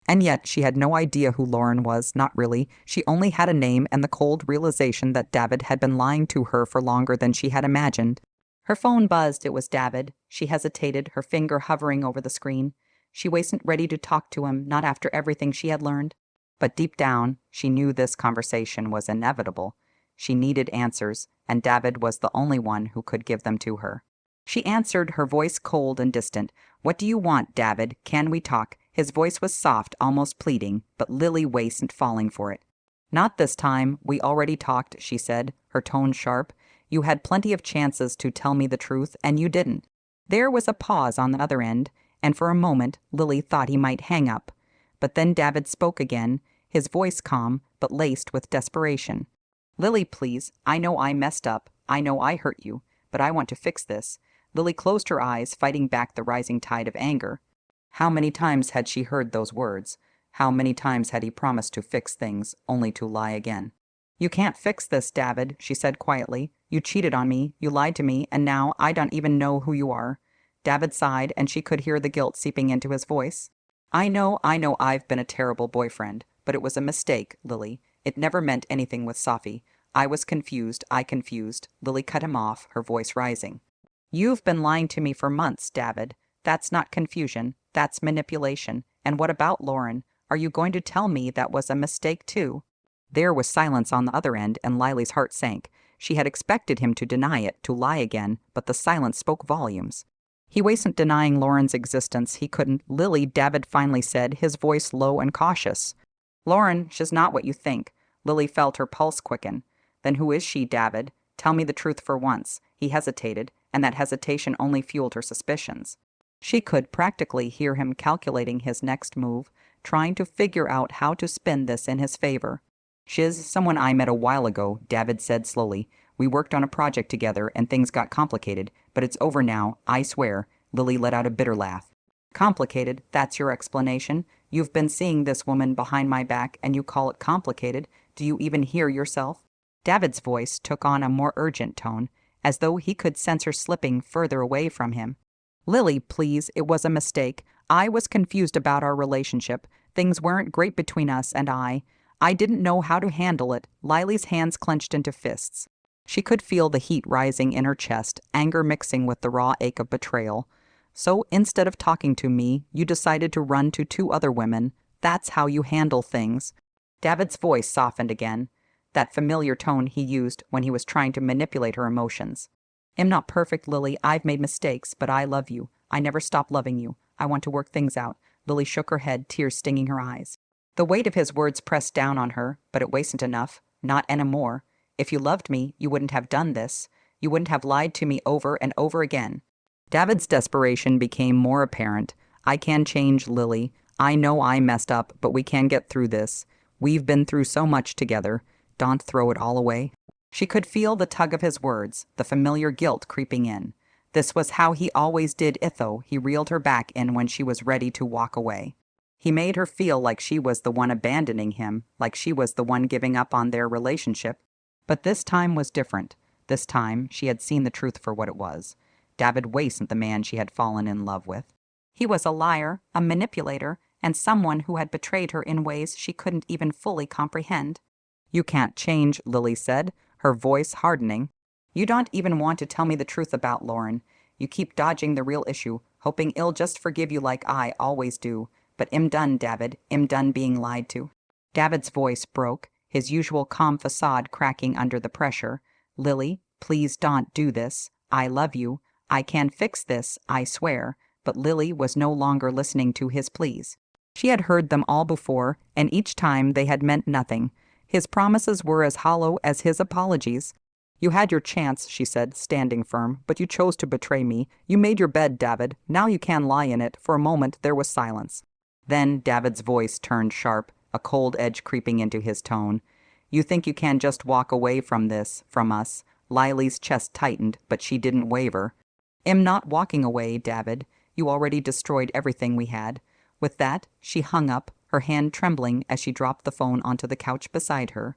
And yet she had no idea who Lauren was, not really. She only had a name and the cold realization that David had been lying to her for longer than she had imagined. Her phone buzzed. It was David. She hesitated, her finger hovering over the screen. She wasn't ready to talk to him, not after everything she had learned. But deep down, she knew this conversation was inevitable. She needed answers, and David was the only one who could give them to her. She answered, her voice cold and distant. "What do you want, David? Can we talk?" His voice was soft, almost pleading, but Lily wasn't falling for it. "Not this time. We already talked," she said, her tone sharp. "You had plenty of chances to tell me the truth, and you didn't." There was a pause on the other end, and for a moment Lily thought he might hang up. But then David spoke again, his voice calm, but laced with desperation. "Lily, please. I know I messed up. I know I hurt you. But I want to fix this." Lily closed her eyes, fighting back the rising tide of anger. How many times had she heard those words? How many times had he promised to fix things, only to lie again? "You can't fix this, David," she said quietly. "You cheated on me, you lied to me, and now I don't even know who you are." David sighed, and she could hear the guilt seeping into his voice. I know I've been a terrible boyfriend, but it was a mistake, Lily. It never meant anything with Sophie. I was confused. Lily cut him off, her voice rising. "You've been lying to me for months, David. That's not confusion. That's manipulation. And what about Lauren? Are you going to tell me that was a mistake too?" There was silence on the other end, and Lily's heart sank. She had expected him to deny it, to lie again, but the silence spoke volumes. "He wasn't denying Lauren's existence. He couldn't." "Lily," David finally said, his voice low and cautious. "Lauren, she's not what you think." Lily felt her pulse quicken. "Then who is she, David? Tell me the truth for once." He hesitated, and that hesitation only fueled her suspicions. She could practically hear him calculating his next move, trying to figure out how to spin this in his favor. "She's someone I met a while ago," David said slowly. "We worked on a project together, and things got complicated, but it's over now, I swear." Lily let out a bitter laugh. "Complicated? That's your explanation? You've been seeing this woman behind my back, and you call it complicated? Do you even hear yourself?" David's voice took on a more urgent tone, as though he could sense her slipping further away from him. "Lily, please, it was a mistake. I was confused about our relationship. Things weren't great between us, and I didn't know how to handle it." Lily's hands clenched into fists. She could feel the heat rising in her chest, anger mixing with the raw ache of betrayal. "So instead of talking to me, you decided to run to 2 other women. That's how you handle things." David's voice softened again, that familiar tone he used when he was trying to manipulate her emotions. "I'm not perfect, Lily. I've made mistakes, but I love you. I never stop loving you. I want to work things out." Lily shook her head, tears stinging her eyes. The weight of his words pressed down on her, but it wasn't enough. Not anymore. "If you loved me, you wouldn't have done this. You wouldn't have lied to me over and over again." David's desperation became more apparent. "I can change, Lily. I know I messed up, but we can get through this. We've been through so much together. Don't throw it all away." She could feel the tug of his words, the familiar guilt creeping in. This was how he always did Itho. He reeled her back in when she was ready to walk away. He made her feel like she was the one abandoning him, like she was the one giving up on their relationship. But this time was different. This time, she had seen the truth for what it was. David wasn't the man she had fallen in love with. He was a liar, a manipulator, and someone who had betrayed her in ways she couldn't even fully comprehend. "You can't change," Lily said, her voice hardening. "You don't even want to tell me the truth about Lauren. You keep dodging the real issue, hoping he'll just forgive you like I always do. But I'm done, David. I'm done being lied to." David's voice broke, his usual calm facade cracking under the pressure. "Lily, please don't do this. I love you. I can fix this, I swear." But Lily was no longer listening to his pleas. She had heard them all before, and each time they had meant nothing. His promises were as hollow as his apologies. "You had your chance," she said, standing firm, "but you chose to betray me. You made your bed, David. Now you can lie in it." For a moment there was silence. Then David's voice turned sharp, a cold edge creeping into his tone. "You think you can just walk away from this, from us?" Lily's chest tightened, but she didn't waver. "I'm not walking away, David. You already destroyed everything we had." With that, she hung up, her hand trembling as she dropped the phone onto the couch beside her.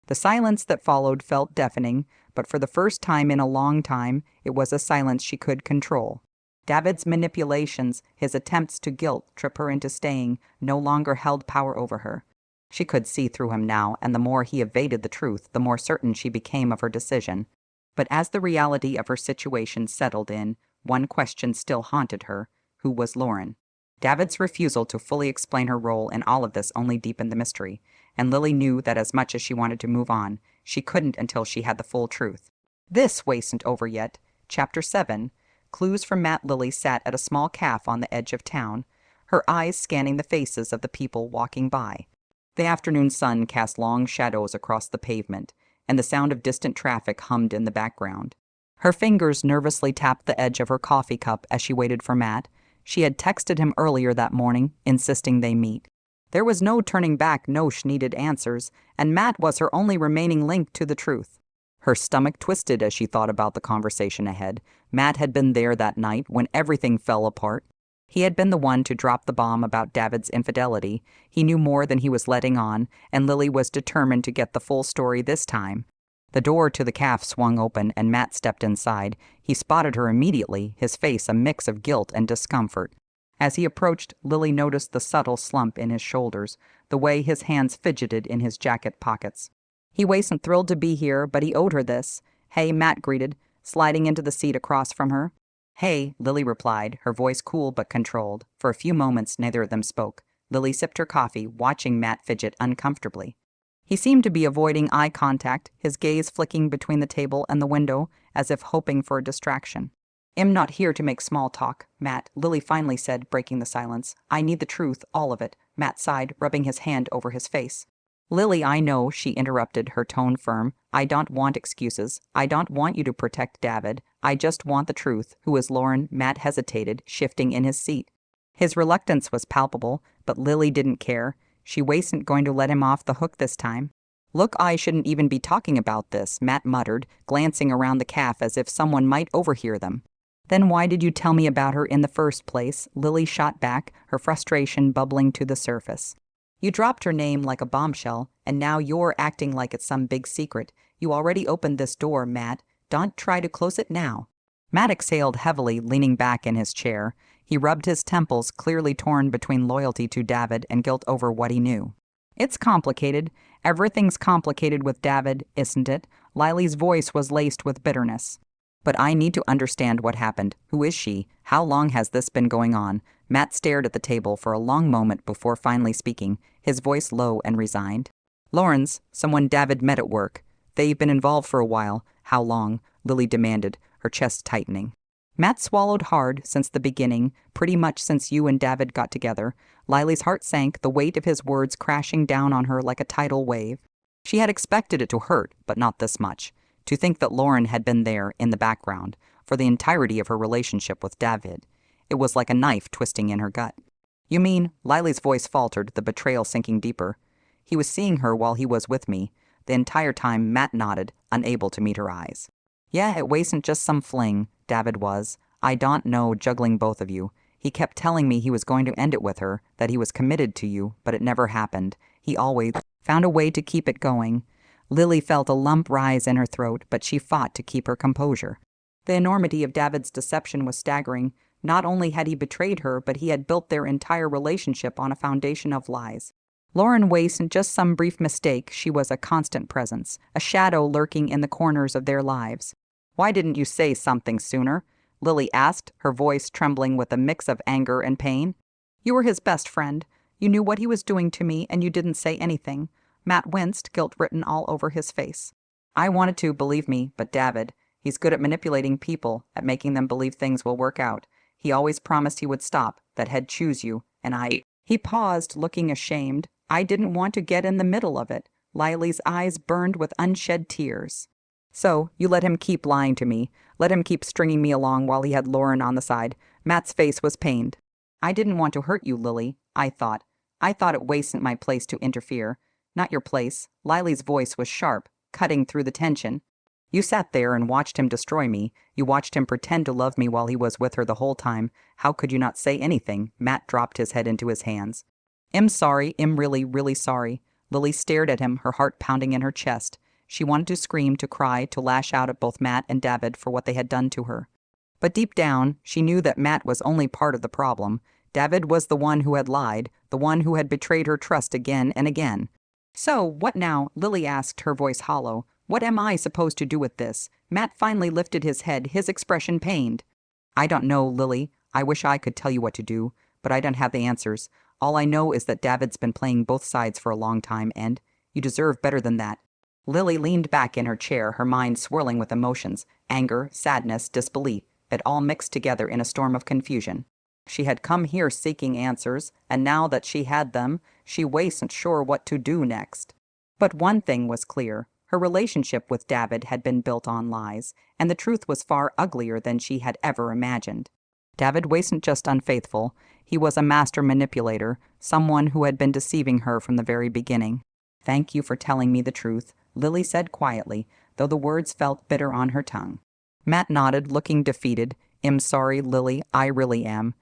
The silence that followed felt deafening, but for the first time in a long time, it was a silence she could control. David's manipulations, his attempts to guilt trip her into staying, no longer held power over her. She could see through him now, and the more he evaded the truth, the more certain she became of her decision. But as the reality of her situation settled in, one question still haunted her: who was Lauren? David's refusal to fully explain her role in all of this only deepened the mystery, and Lily knew that as much as she wanted to move on, she couldn't until she had the full truth. This wasn't over yet. Chapter 7. Clues from Matt. Lily sat at a small cafe on the edge of town, her eyes scanning the faces of the people walking by. The afternoon sun cast long shadows across the pavement, and the sound of distant traffic hummed in the background. Her fingers nervously tapped the edge of her coffee cup as she waited for Matt. She had texted him earlier that morning, insisting they meet. There was no turning back, no needed answers, and Matt was her only remaining link to the truth. Her stomach twisted as she thought about the conversation ahead. Matt had been there that night when everything fell apart. He had been the one to drop the bomb about David's infidelity. He knew more than he was letting on, and Lily was determined to get the full story this time. The door to the cafe swung open, and Matt stepped inside. He spotted her immediately, his face a mix of guilt and discomfort. As he approached, Lily noticed the subtle slump in his shoulders, the way his hands fidgeted in his jacket pockets. He wasn't thrilled to be here, but he owed her this. "Hey," Matt greeted, sliding into the seat across from her. "Hey," Lily replied, her voice cool but controlled. For a few moments, neither of them spoke. Lily sipped her coffee, watching Matt fidget uncomfortably. He seemed to be avoiding eye contact, his gaze flicking between the table and the window, as if hoping for a distraction. "I'm not here to make small talk, Matt," Lily finally said, breaking the silence. "I need the truth, all of it," Matt sighed, rubbing his hand over his face. "Lily, I know," she interrupted, her tone firm. "I don't want excuses. I don't want you to protect David. I just want the truth. Who is Lauren?" Matt hesitated, shifting in his seat. His reluctance was palpable, but Lily didn't care. She wasn't going to let him off the hook this time. "Look, I shouldn't even be talking about this," Matt muttered, glancing around the cafe as if someone might overhear them. "Then why did you tell me about her in the first place?" Lily shot back, her frustration bubbling to the surface. You dropped her name like a bombshell, and now you're acting like it's some big secret. You already opened this door, Matt. Don't try to close it now." Matt exhaled heavily, leaning back in his chair. He rubbed his temples, clearly torn between loyalty to David and guilt over what he knew. "It's complicated. Everything's complicated with David, isn't it?" Lily's voice was laced with bitterness. "But I need to understand what happened. Who is she? How long has this been going on?" Matt stared at the table for a long moment before finally speaking, his voice low and resigned. "Lauren's, someone David met at work. They've been involved for a while. How long?" Lily demanded, her chest tightening. Matt swallowed hard. "Since the beginning, pretty much since you and David got together." Lily's heart sank, the weight of his words crashing down on her like a tidal wave. She had expected it to hurt, but not this much. To think that Lauren had been there, in the background, for the entirety of her relationship with David. It was like a knife twisting in her gut. "You mean," Lily's voice faltered, the betrayal sinking deeper. "He was seeing her while he was with me." The entire time Matt nodded, unable to meet her eyes. "Yeah, it wasn't just some fling. David was. I don't know, juggling both of you. He kept telling me he was going to end it with her, that he was committed to you, but it never happened. He always found a way to keep it going." Lily felt a lump rise in her throat, but she fought to keep her composure. The enormity of David's deception was staggering. Not only had he betrayed her, but he had built their entire relationship on a foundation of lies. Lauren wasn't just some brief mistake. She was a constant presence, a shadow lurking in the corners of their lives. "Why didn't you say something sooner?" Lily asked, her voice trembling with a mix of anger and pain. "You were his best friend. You knew what he was doing to me, and you didn't say anything." Matt winced, guilt written all over his face. "I wanted to, believe me, but David, he's good at manipulating people, at making them believe things will work out. He always promised he would stop, that he'd choose you, and I—" He paused, looking ashamed. "I didn't want to get in the middle of it." Lily's eyes burned with unshed tears. "So, you let him keep lying to me, let him keep stringing me along while he had Lauren on the side." Matt's face was pained. "I didn't want to hurt you, Lily. I thought it wasn't my place to interfere." "Not your place." Lily's voice was sharp, cutting through the tension. "You sat there and watched him destroy me. You watched him pretend to love me while he was with her the whole time. How could you not say anything?" Matt dropped his head into his hands. "I'm sorry. I'm really, really sorry." Lily stared at him, her heart pounding in her chest. She wanted to scream, to cry, to lash out at both Matt and David for what they had done to her. But deep down, she knew that Matt was only part of the problem. David was the one who had lied, the one who had betrayed her trust again and again. "So, what now?" Lily asked, her voice hollow. "What am I supposed to do with this?" Matt finally lifted his head, his expression pained. "I don't know, Lily. I wish I could tell you what to do, but I don't have the answers. All I know is that David's been playing both sides for a long time, and you deserve better than that." Lily leaned back in her chair, her mind swirling with emotions, anger, sadness, disbelief, it all mixed together in a storm of confusion. She had come here seeking answers, and now that she had them, she wasn't sure what to do next. But one thing was clear. Her relationship with David had been built on lies, and the truth was far uglier than she had ever imagined. David wasn't just unfaithful. He was a master manipulator, someone who had been deceiving her from the very beginning. "Thank you for telling me the truth," Lily said quietly, though the words felt bitter on her tongue. Matt nodded, looking defeated. "I'm sorry, Lily. I really am."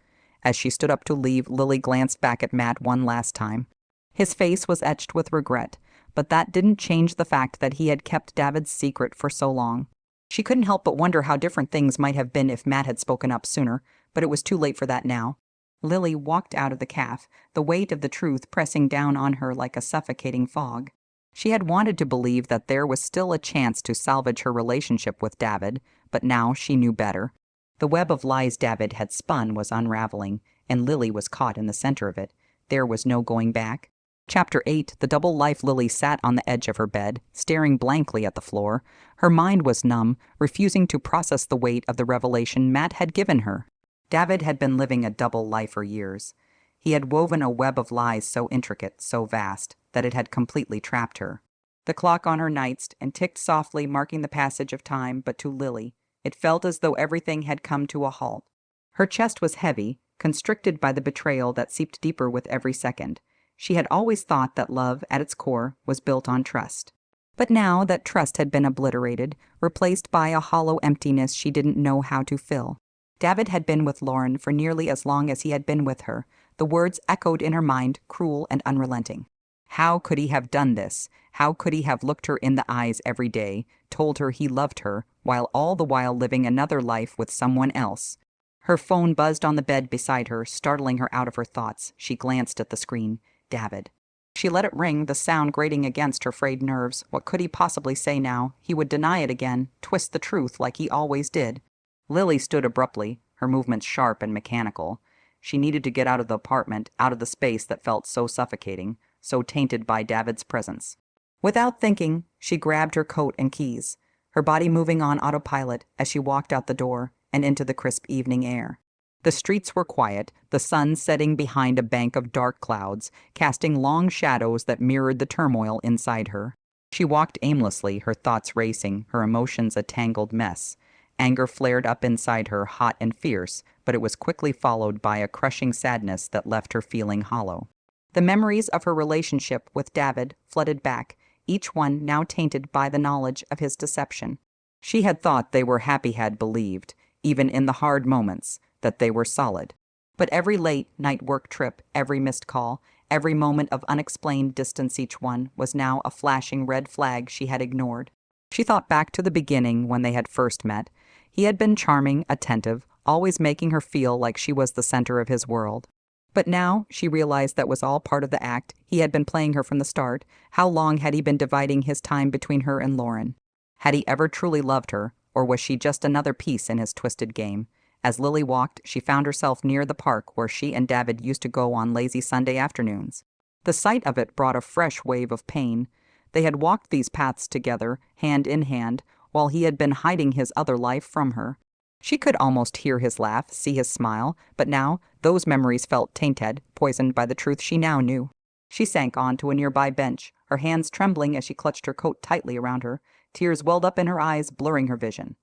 As she stood up to leave, Lily glanced back at Matt one last time. His face was etched with regret, but that didn't change the fact that he had kept David's secret for so long. She couldn't help but wonder how different things might have been if Matt had spoken up sooner, but it was too late for that now. Lily walked out of the cafe, the weight of the truth pressing down on her like a suffocating fog. She had wanted to believe that there was still a chance to salvage her relationship with David, but now she knew better. The web of lies David had spun was unraveling, and Lily was caught in the center of it. There was no going back. Chapter 8. The double life. Lily sat on the edge of her bed, staring blankly at the floor. Her mind was numb, refusing to process the weight of the revelation Matt had given her. David had been living a double life for years. He had woven a web of lies so intricate, so vast, that it had completely trapped her. The clock on her nightstand ticked softly, marking the passage of time, but to Lily, it felt as though everything had come to a halt. Her chest was heavy, constricted by the betrayal that seeped deeper with every second. She had always thought that love, at its core, was built on trust. But now that trust had been obliterated, replaced by a hollow emptiness she didn't know how to fill. David had been with Lauren for nearly as long as he had been with her. The words echoed in her mind, cruel and unrelenting. How could he have done this? How could he have looked her in the eyes every day, told her he loved her, while all the while living another life with someone else? Her phone buzzed on the bed beside her, startling her out of her thoughts. She glanced at the screen. David. She let it ring, the sound grating against her frayed nerves. What could he possibly say now? He would deny it again, twist the truth like he always did. Lily stood abruptly, her movements sharp and mechanical. She needed to get out of the apartment, out of the space that felt so suffocating, so tainted by David's presence. Without thinking, she grabbed her coat and keys, her body moving on autopilot as she walked out the door and into the crisp evening air. The streets were quiet, the sun setting behind a bank of dark clouds, casting long shadows that mirrored the turmoil inside her. She walked aimlessly, her thoughts racing, her emotions a tangled mess. Anger flared up inside her, hot and fierce, but it was quickly followed by a crushing sadness that left her feeling hollow. The memories of her relationship with David flooded back, each one now tainted by the knowledge of his deception. She had thought they were happy, had believed, even in the hard moments, that they were solid. But every late-night work trip, every missed call, every moment of unexplained distance, each one was now a flashing red flag she had ignored. She thought back to the beginning when they had first met. He had been charming, attentive, always making her feel like she was the center of his world. But now she realized that was all part of the act. He had been playing her from the start. How long had he been dividing his time between her and Lauren? Had he ever truly loved her, or was she just another piece in his twisted game? As Lily walked, she found herself near the park where she and David used to go on lazy Sunday afternoons. The sight of it brought a fresh wave of pain. They had walked these paths together, hand in hand, while he had been hiding his other life from her. She could almost hear his laugh, see his smile, but now those memories felt tainted, poisoned by the truth she now knew. She sank onto a nearby bench, her hands trembling as she clutched her coat tightly around her. Tears welled up in her eyes, blurring her vision.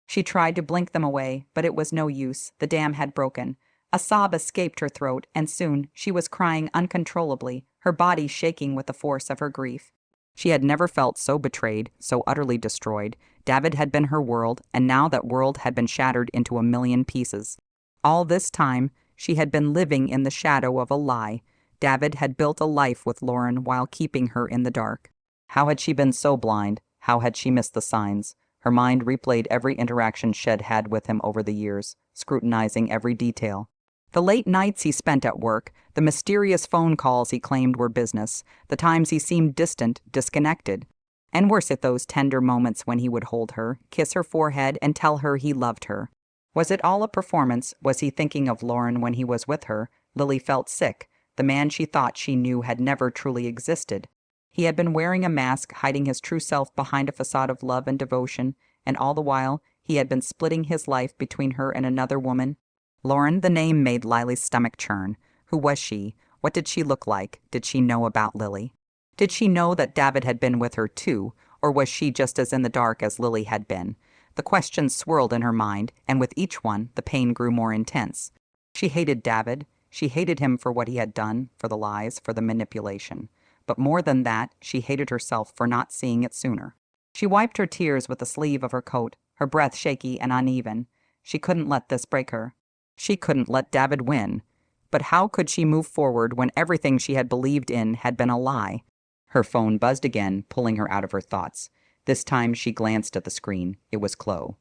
She tried to blink them away, but it was no use. The dam had broken. A sob escaped her throat, and soon she was crying uncontrollably, her body shaking with the force of her grief. She had never felt so betrayed, so utterly destroyed. David had been her world, and now that world had been shattered into a million pieces. All this time, she had been living in the shadow of a lie. David had built a life with Lauren while keeping her in the dark. How had she been so blind? How had she missed the signs? Her mind replayed every interaction Shed had with him over the years, scrutinizing every detail. The late nights he spent at work, the mysterious phone calls he claimed were business, the times he seemed distant, disconnected. And worse at those tender moments when he would hold her, kiss her forehead, and tell her he loved her. Was it all a performance? Was he thinking of Lauren when he was with her? Lily felt sick. The man she thought she knew had never truly existed. He had been wearing a mask, hiding his true self behind a facade of love and devotion, and all the while, he had been splitting his life between her and another woman. Lauren, the name made Lily's stomach churn. Who was she? What did she look like? Did she know about Lily? Did she know that David had been with her too, or was she just as in the dark as Lily had been? The questions swirled in her mind, and with each one, the pain grew more intense. She hated David. She hated him for what he had done, for the lies, for the manipulation. But more than that, she hated herself for not seeing it sooner. She wiped her tears with the sleeve of her coat, her breath shaky and uneven. She couldn't let this break her. She couldn't let David win. But how could she move forward when everything she had believed in had been a lie? Her phone buzzed again, pulling her out of her thoughts. This time she glanced at the screen. It was Chloe.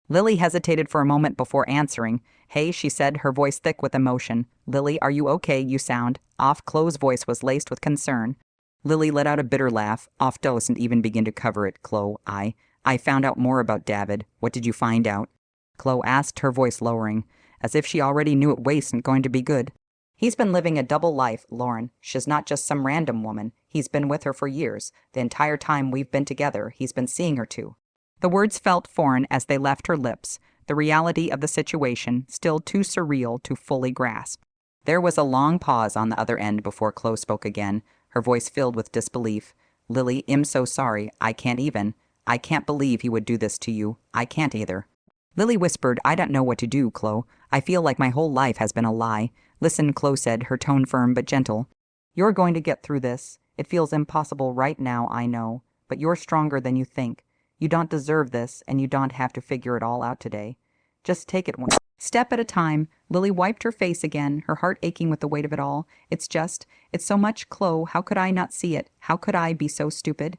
Lily hesitated for a moment before answering. "Hey," she said, her voice thick with emotion. "Lily, are you okay? You sound off." Chloe's voice was laced with concern. Lily let out a bitter laugh. "Off dosn't even begin to cover it, Chloe. I found out more about David. What did you find out?" Chloe asked, her voice lowering, as if she already knew it wasn't going to be good. "He's been living a double life, Lauren. She's not just some random woman. He's been with her for years. The entire time we've been together, he's been seeing her too." The words felt foreign as they left her lips, the reality of the situation still too surreal to fully grasp. There was a long pause on the other end before Chloe spoke again, her voice filled with disbelief. "Lily, I'm so sorry. I can't believe he would do this to you. I can't either." Lily whispered, "I don't know what to do, Chloe. I feel like my whole life has been a lie." "Listen," Chloe said, her tone firm but gentle. "You're going to get through this. It feels impossible right now, I know, but you're stronger than you think. You don't deserve this, and you don't have to figure it all out today. Just take it one." Step at a time, Lily wiped her face again, her heart aching with the weight of it all. It's so much, Chloe. How could I not see it? How could I be so stupid?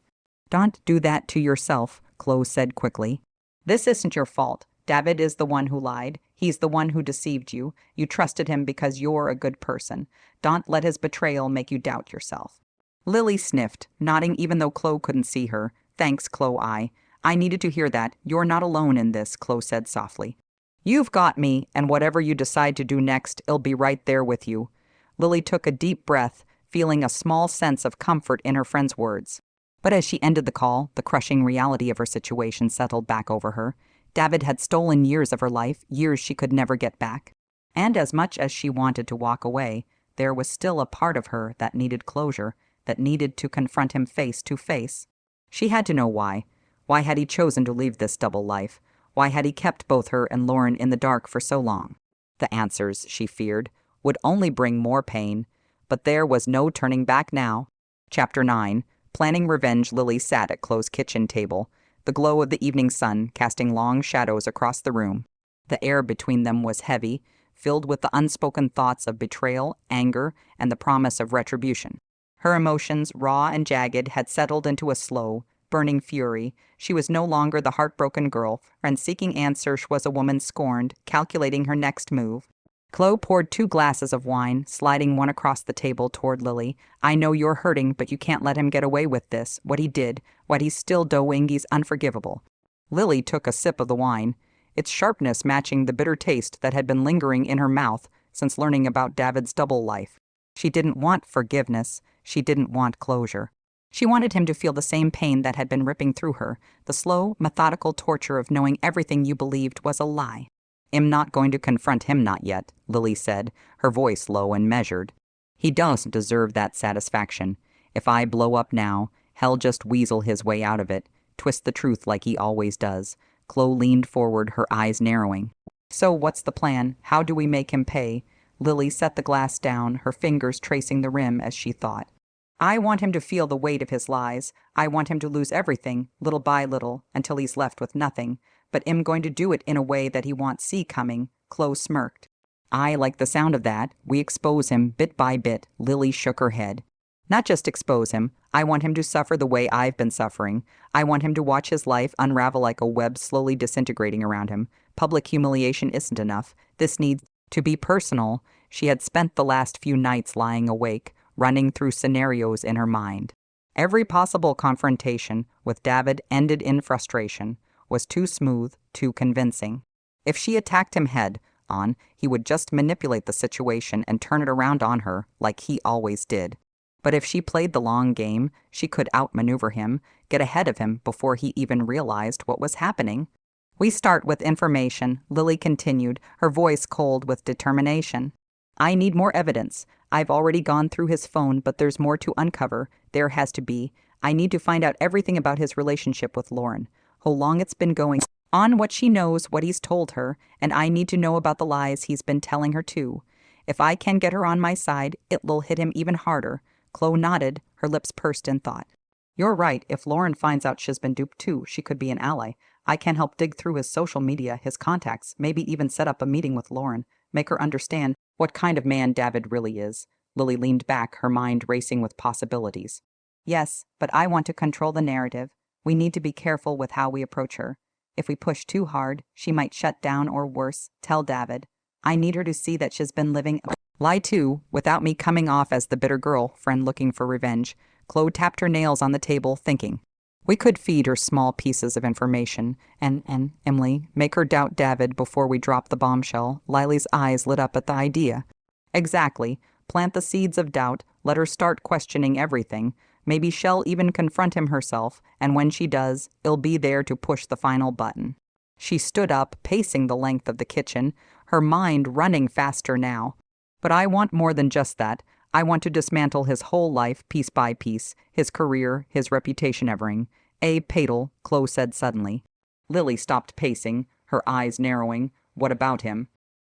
Don't do that to yourself, Chloe said quickly. This isn't your fault. David is the one who lied. He's the one who deceived you. You trusted him because you're a good person. Don't let his betrayal make you doubt yourself. Lily sniffed, nodding even though Chloe couldn't see her. Thanks, Chloe. I needed to hear that. You're not alone in this, Chloe said softly. You've got me, and whatever you decide to do next, it'll be right there with you. Lily took a deep breath, feeling a small sense of comfort in her friend's words. But as she ended the call, the crushing reality of her situation settled back over her. David had stolen years of her life, years she could never get back. And as much as she wanted to walk away, there was still a part of her that needed closure, that needed to confront him face to face. She had to know why. Why had he chosen to leave this double life? Why had he kept both her and Lauren in the dark for so long? The answers, she feared, would only bring more pain, but there was no turning back now. Chapter 9. Planning revenge. Lily sat at Chloe's kitchen table, the glow of the evening sun casting long shadows across the room. The air between them was heavy, filled with the unspoken thoughts of betrayal, anger, and the promise of retribution. Her emotions, raw and jagged, had settled into a slow, burning fury. She was no longer the heartbroken girl, and seeking answers. She was a woman scorned, calculating her next move. Chloe poured 2 glasses of wine, sliding one across the table toward Lily. I know you're hurting, but you can't let him get away with this. What he did, what he's still doing, is unforgivable. Lily took a sip of the wine, its sharpness matching the bitter taste that had been lingering in her mouth since learning about David's double life. She didn't want forgiveness. She didn't want closure. She wanted him to feel the same pain that had been ripping through her, the slow, methodical torture of knowing everything you believed was a lie. I'm not going to confront him, not yet, Lily said, her voice low and measured. He doesn't deserve that satisfaction. If I blow up now, he'll just weasel his way out of it, twist the truth like he always does. Chloe leaned forward, her eyes narrowing. So what's the plan? How do we make him pay? Lily set the glass down, her fingers tracing the rim as she thought. I want him to feel the weight of his lies. I want him to lose everything, little by little, until he's left with nothing. But I'm going to do it in a way that he won't see coming. Chloe smirked. I like the sound of that. We expose him bit by bit. Lily shook her head. Not just expose him. I want him to suffer the way I've been suffering. I want him to watch his life unravel like a web slowly disintegrating around him. Public humiliation isn't enough. This needs to be personal. She had spent the last few nights lying awake, running through scenarios in her mind. Every possible confrontation with David ended in frustration, was too smooth, too convincing. If she attacked him head on, he would just manipulate the situation and turn it around on her like he always did. But if she played the long game, she could outmaneuver him, get ahead of him before he even realized what was happening. We start with information, Lily continued, her voice cold with determination. I need more evidence. I've already gone through his phone, but there's more to uncover. There has to be. I need to find out everything about his relationship with Lauren. How long it's been going on, what she knows, what he's told her, and I need to know about the lies he's been telling her too. If I can get her on my side, it'll hit him even harder. Chloe nodded, her lips pursed in thought. You're right. If Lauren finds out she's been duped too, she could be an ally. I can help dig through his social media, his contacts, maybe even set up a meeting with Lauren, make her understand what kind of man David really is. Lily leaned back, her mind racing with possibilities. Yes, but I want to control the narrative. We need to be careful with how we approach her. If we push too hard, she might shut down or worse, tell David. I need her to see that she's been living a lie too, without me coming off as the bitter girlfriend looking for revenge. Chloe tapped her nails on the table, thinking. We could feed her small pieces of information, and Emily, make her doubt David before we drop the bombshell. Lily's eyes lit up at the idea. Exactly. Plant the seeds of doubt, let her start questioning everything. Maybe she'll even confront him herself, and when she does, it'll be there to push the final button. She stood up, pacing the length of the kitchen, her mind running faster now. But I want more than just that. I want to dismantle his whole life piece by piece, his career, his reputation everything. Patel, Chloe said suddenly. Lily stopped pacing, her eyes narrowing. What about him?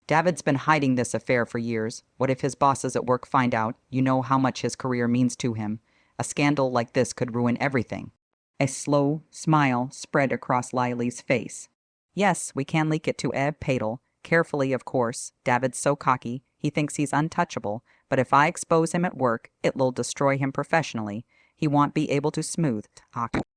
David's been hiding this affair for years. What if his bosses at work find out? You know how much his career means to him. A scandal like this could ruin everything. A slow smile spread across Lily's face. Yes, we can leak it to Patel. Carefully, of course. David's so cocky, he thinks he's untouchable, but if I expose him at work, it'll destroy him professionally. He won't be able to smooth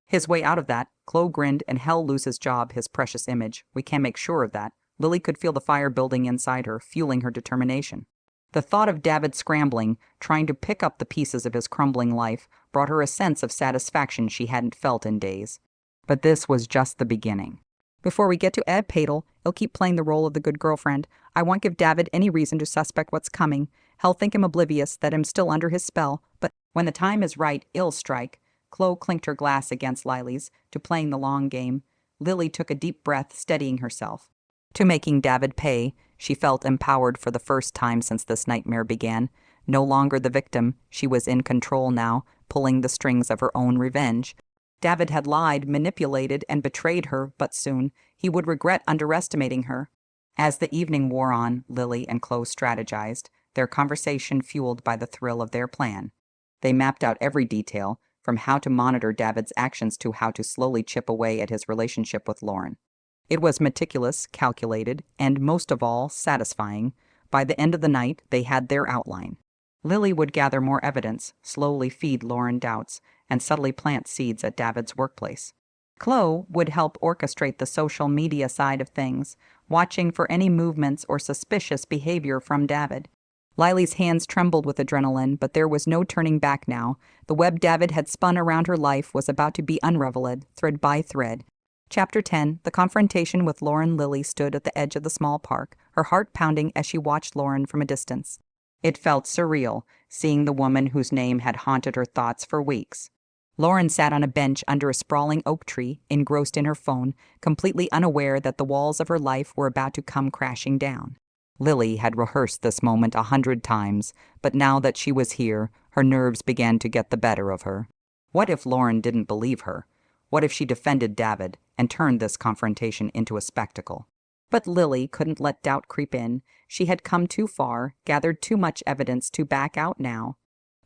his way out of that. Chloe grinned, and hell lose his job, his precious image. We can make sure of that. Lily could feel the fire building inside her, fueling her determination. The thought of David scrambling, trying to pick up the pieces of his crumbling life, brought her a sense of satisfaction she hadn't felt in days. But this was just the beginning. Before we get to Ed Padel, he'll keep playing the role of the good girlfriend. I won't give David any reason to suspect what's coming. He'll think him oblivious, that I'm still under his spell, but when the time is right, he'll strike. Chloe clinked her glass against Lily's, to playing the long game. Lily took a deep breath, steadying herself. To making David pay, she felt empowered for the first time since this nightmare began. No longer the victim, she was in control now, pulling the strings of her own revenge. David had lied, manipulated, and betrayed her, but soon he would regret underestimating her. As the evening wore on, Lily and Chloe strategized, their conversation fueled by the thrill of their plan. They mapped out every detail, from how to monitor David's actions to how to slowly chip away at his relationship with Lauren. It was meticulous, calculated, and most of all, satisfying. By the end of the night, they had their outline. Lily would gather more evidence, slowly feed Lauren doubts, and subtly plant seeds at David's workplace. Chloe would help orchestrate the social media side of things, watching for any movements or suspicious behavior from David. Lily's hands trembled with adrenaline, but there was no turning back now. The web David had spun around her life was about to be unraveled, thread by thread. Chapter 10. The confrontation with Lauren. Lily stood at the edge of the small park, her heart pounding as she watched Lauren from a distance. It felt surreal, seeing the woman whose name had haunted her thoughts for weeks. Lauren sat on a bench under a sprawling oak tree, engrossed in her phone, completely unaware that the walls of her life were about to come crashing down. Lily had rehearsed this moment 100 times, but now that she was here, her nerves began to get the better of her. What if Lauren didn't believe her? What if she defended David and turned this confrontation into a spectacle? But Lily couldn't let doubt creep in. She had come too far, gathered too much evidence to back out now.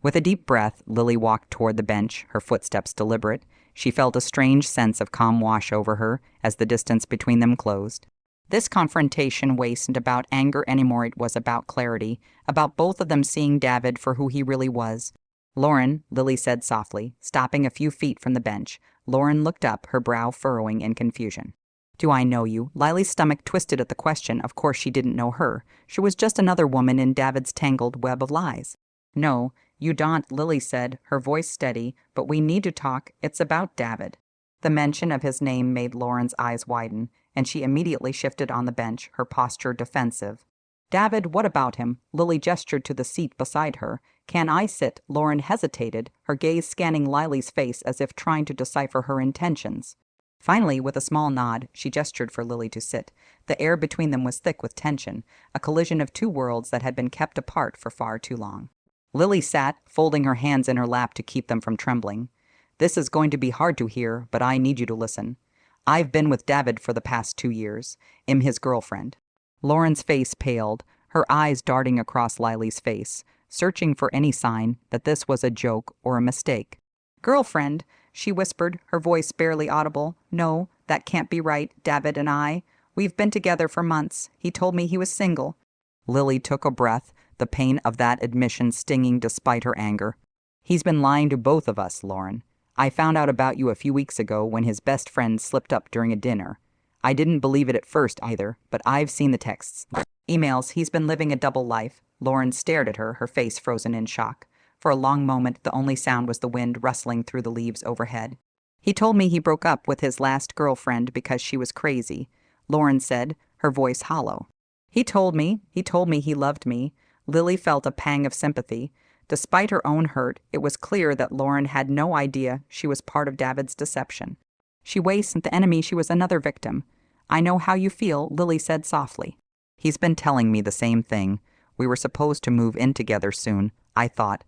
With a deep breath, Lily walked toward the bench, her footsteps deliberate. She felt a strange sense of calm wash over her as the distance between them closed. This confrontation wasn't about anger anymore, it was about clarity, about both of them seeing David for who he really was. Lauren, Lily said softly, stopping a few feet from the bench. Lauren looked up, her brow furrowing in confusion. Do I know you? Lily's stomach twisted at the question. Of course she didn't know her. She was just another woman in David's tangled web of lies. No, you don't, Lily said, her voice steady, but we need to talk. It's about David. The mention of his name made Lauren's eyes widen, and she immediately shifted on the bench, her posture defensive. David, what about him? Lily gestured to the seat beside her. Can I sit? Lauren hesitated, her gaze scanning Lily's face as if trying to decipher her intentions. Finally, with a small nod, she gestured for Lily to sit. The air between them was thick with tension, a collision of two worlds that had been kept apart for far too long. Lily sat, folding her hands in her lap to keep them from trembling. This is going to be hard to hear, but I need you to listen. I've been with David for the past 2 years. I'm his girlfriend. Lauren's face paled, her eyes darting across Lily's face, searching for any sign that this was a joke or a mistake. Girlfriend, she whispered, her voice barely audible. No, that can't be right, David and I. We've been together for months. He told me he was single. Lily took a breath, the pain of that admission stinging despite her anger. He's been lying to both of us, Lauren. I found out about you a few weeks ago when his best friend slipped up during a dinner. I didn't believe it at first either, but I've seen the texts. Emails. He's been living a double life. Lauren stared at her, her face frozen in shock. For a long moment, the only sound was the wind rustling through the leaves overhead. He told me he broke up with his last girlfriend because she was crazy, Lauren said, her voice hollow. He told me he loved me. Lily felt a pang of sympathy. Despite her own hurt, it was clear that Lauren had no idea she was part of David's deception. She wasn't the enemy, she was another victim. I know how you feel, Lily said softly. He's been telling me the same thing. We were supposed to move in together soon. I thought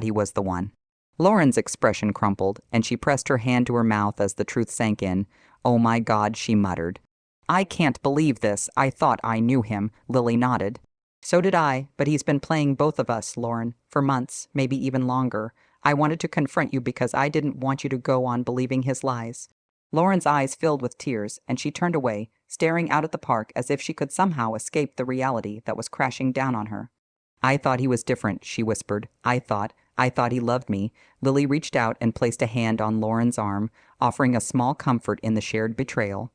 he was the one. Lauren's expression crumpled, and she pressed her hand to her mouth as the truth sank in. Oh my God, she muttered. I can't believe this. I thought I knew him, Lily nodded. So did I, but he's been playing both of us, Lauren, for months, maybe even longer. I wanted to confront you because I didn't want you to go on believing his lies. Lauren's eyes filled with tears, and she turned away, staring out at the park as if she could somehow escape the reality that was crashing down on her. "I thought he was different," she whispered. I thought he loved me." Lily reached out and placed a hand on Lauren's arm, offering a small comfort in the shared betrayal.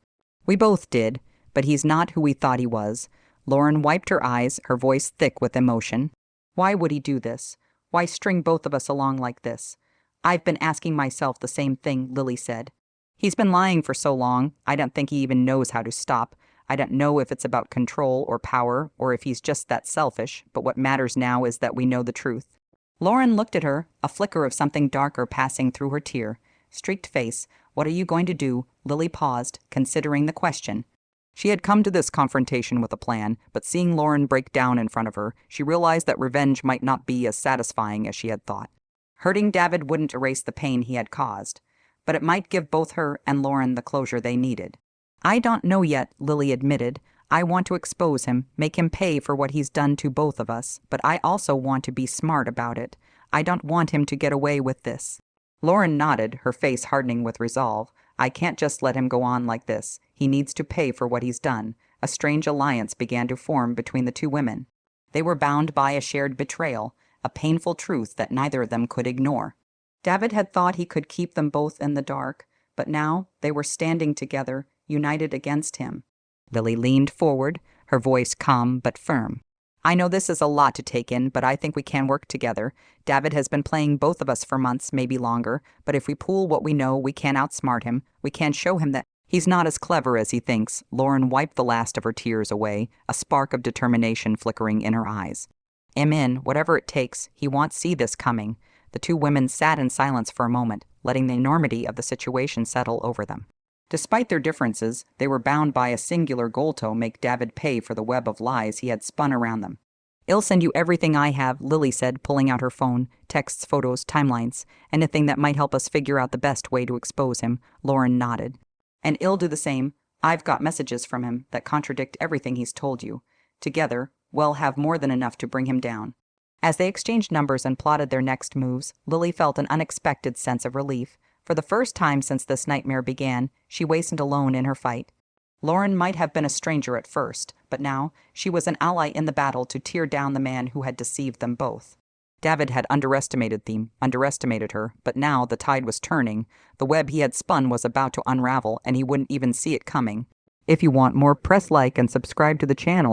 "We both did, but he's not who we thought he was." Lauren wiped her eyes, her voice thick with emotion. "Why would he do this? Why string both of us along like this?" "I've been asking myself the same thing," Lily said. "He's been lying for so long, I don't think he even knows how to stop. I don't know if it's about control or power, or if he's just that selfish, but what matters now is that we know the truth." Lauren looked at her, a flicker of something darker passing through her tear-streaked face. "What are you going to do?" Lily paused, considering the question. She had come to this confrontation with a plan, but seeing Lauren break down in front of her, she realized that revenge might not be as satisfying as she had thought. Hurting David wouldn't erase the pain he had caused, but it might give both her and Lauren the closure they needed. "I don't know yet," Lily admitted. "I want to expose him, make him pay for what he's done to both of us, but I also want to be smart about it. I don't want him to get away with this." Lauren nodded, her face hardening with resolve. "I can't just let him go on like this. He needs to pay for what he's done." A strange alliance began to form between the two women. They were bound by a shared betrayal, a painful truth that neither of them could ignore. David had thought he could keep them both in the dark, but now they were standing together, united against him. Lily leaned forward, her voice calm but firm. "I know this is a lot to take in, but I think we can work together. David has been playing both of us for months, maybe longer, but if we pool what we know, we can outsmart him. We can show him that he's not as clever as he thinks." Lauren wiped the last of her tears away, a spark of determination flickering in her eyes. "I'm in, whatever it takes. He won't see this coming." The two women sat in silence for a moment, letting the enormity of the situation settle over them. Despite their differences, they were bound by a singular goal to make David pay for the web of lies he had spun around them. "I'll send you everything I have," Lily said, pulling out her phone. "Texts, photos, timelines. Anything that might help us figure out the best way to expose him." Lauren nodded. "And I'll do the same. I've got messages from him that contradict everything he's told you. Together, we'll have more than enough to bring him down." As they exchanged numbers and plotted their next moves, Lily felt an unexpected sense of relief. For the first time since this nightmare began, she wasn't alone in her fight. Lauren might have been a stranger at first, but now she was an ally in the battle to tear down the man who had deceived them both. David had underestimated her, but now the tide was turning. The web he had spun was about to unravel, and he wouldn't even see it coming. If you want more, press like and subscribe to the channel.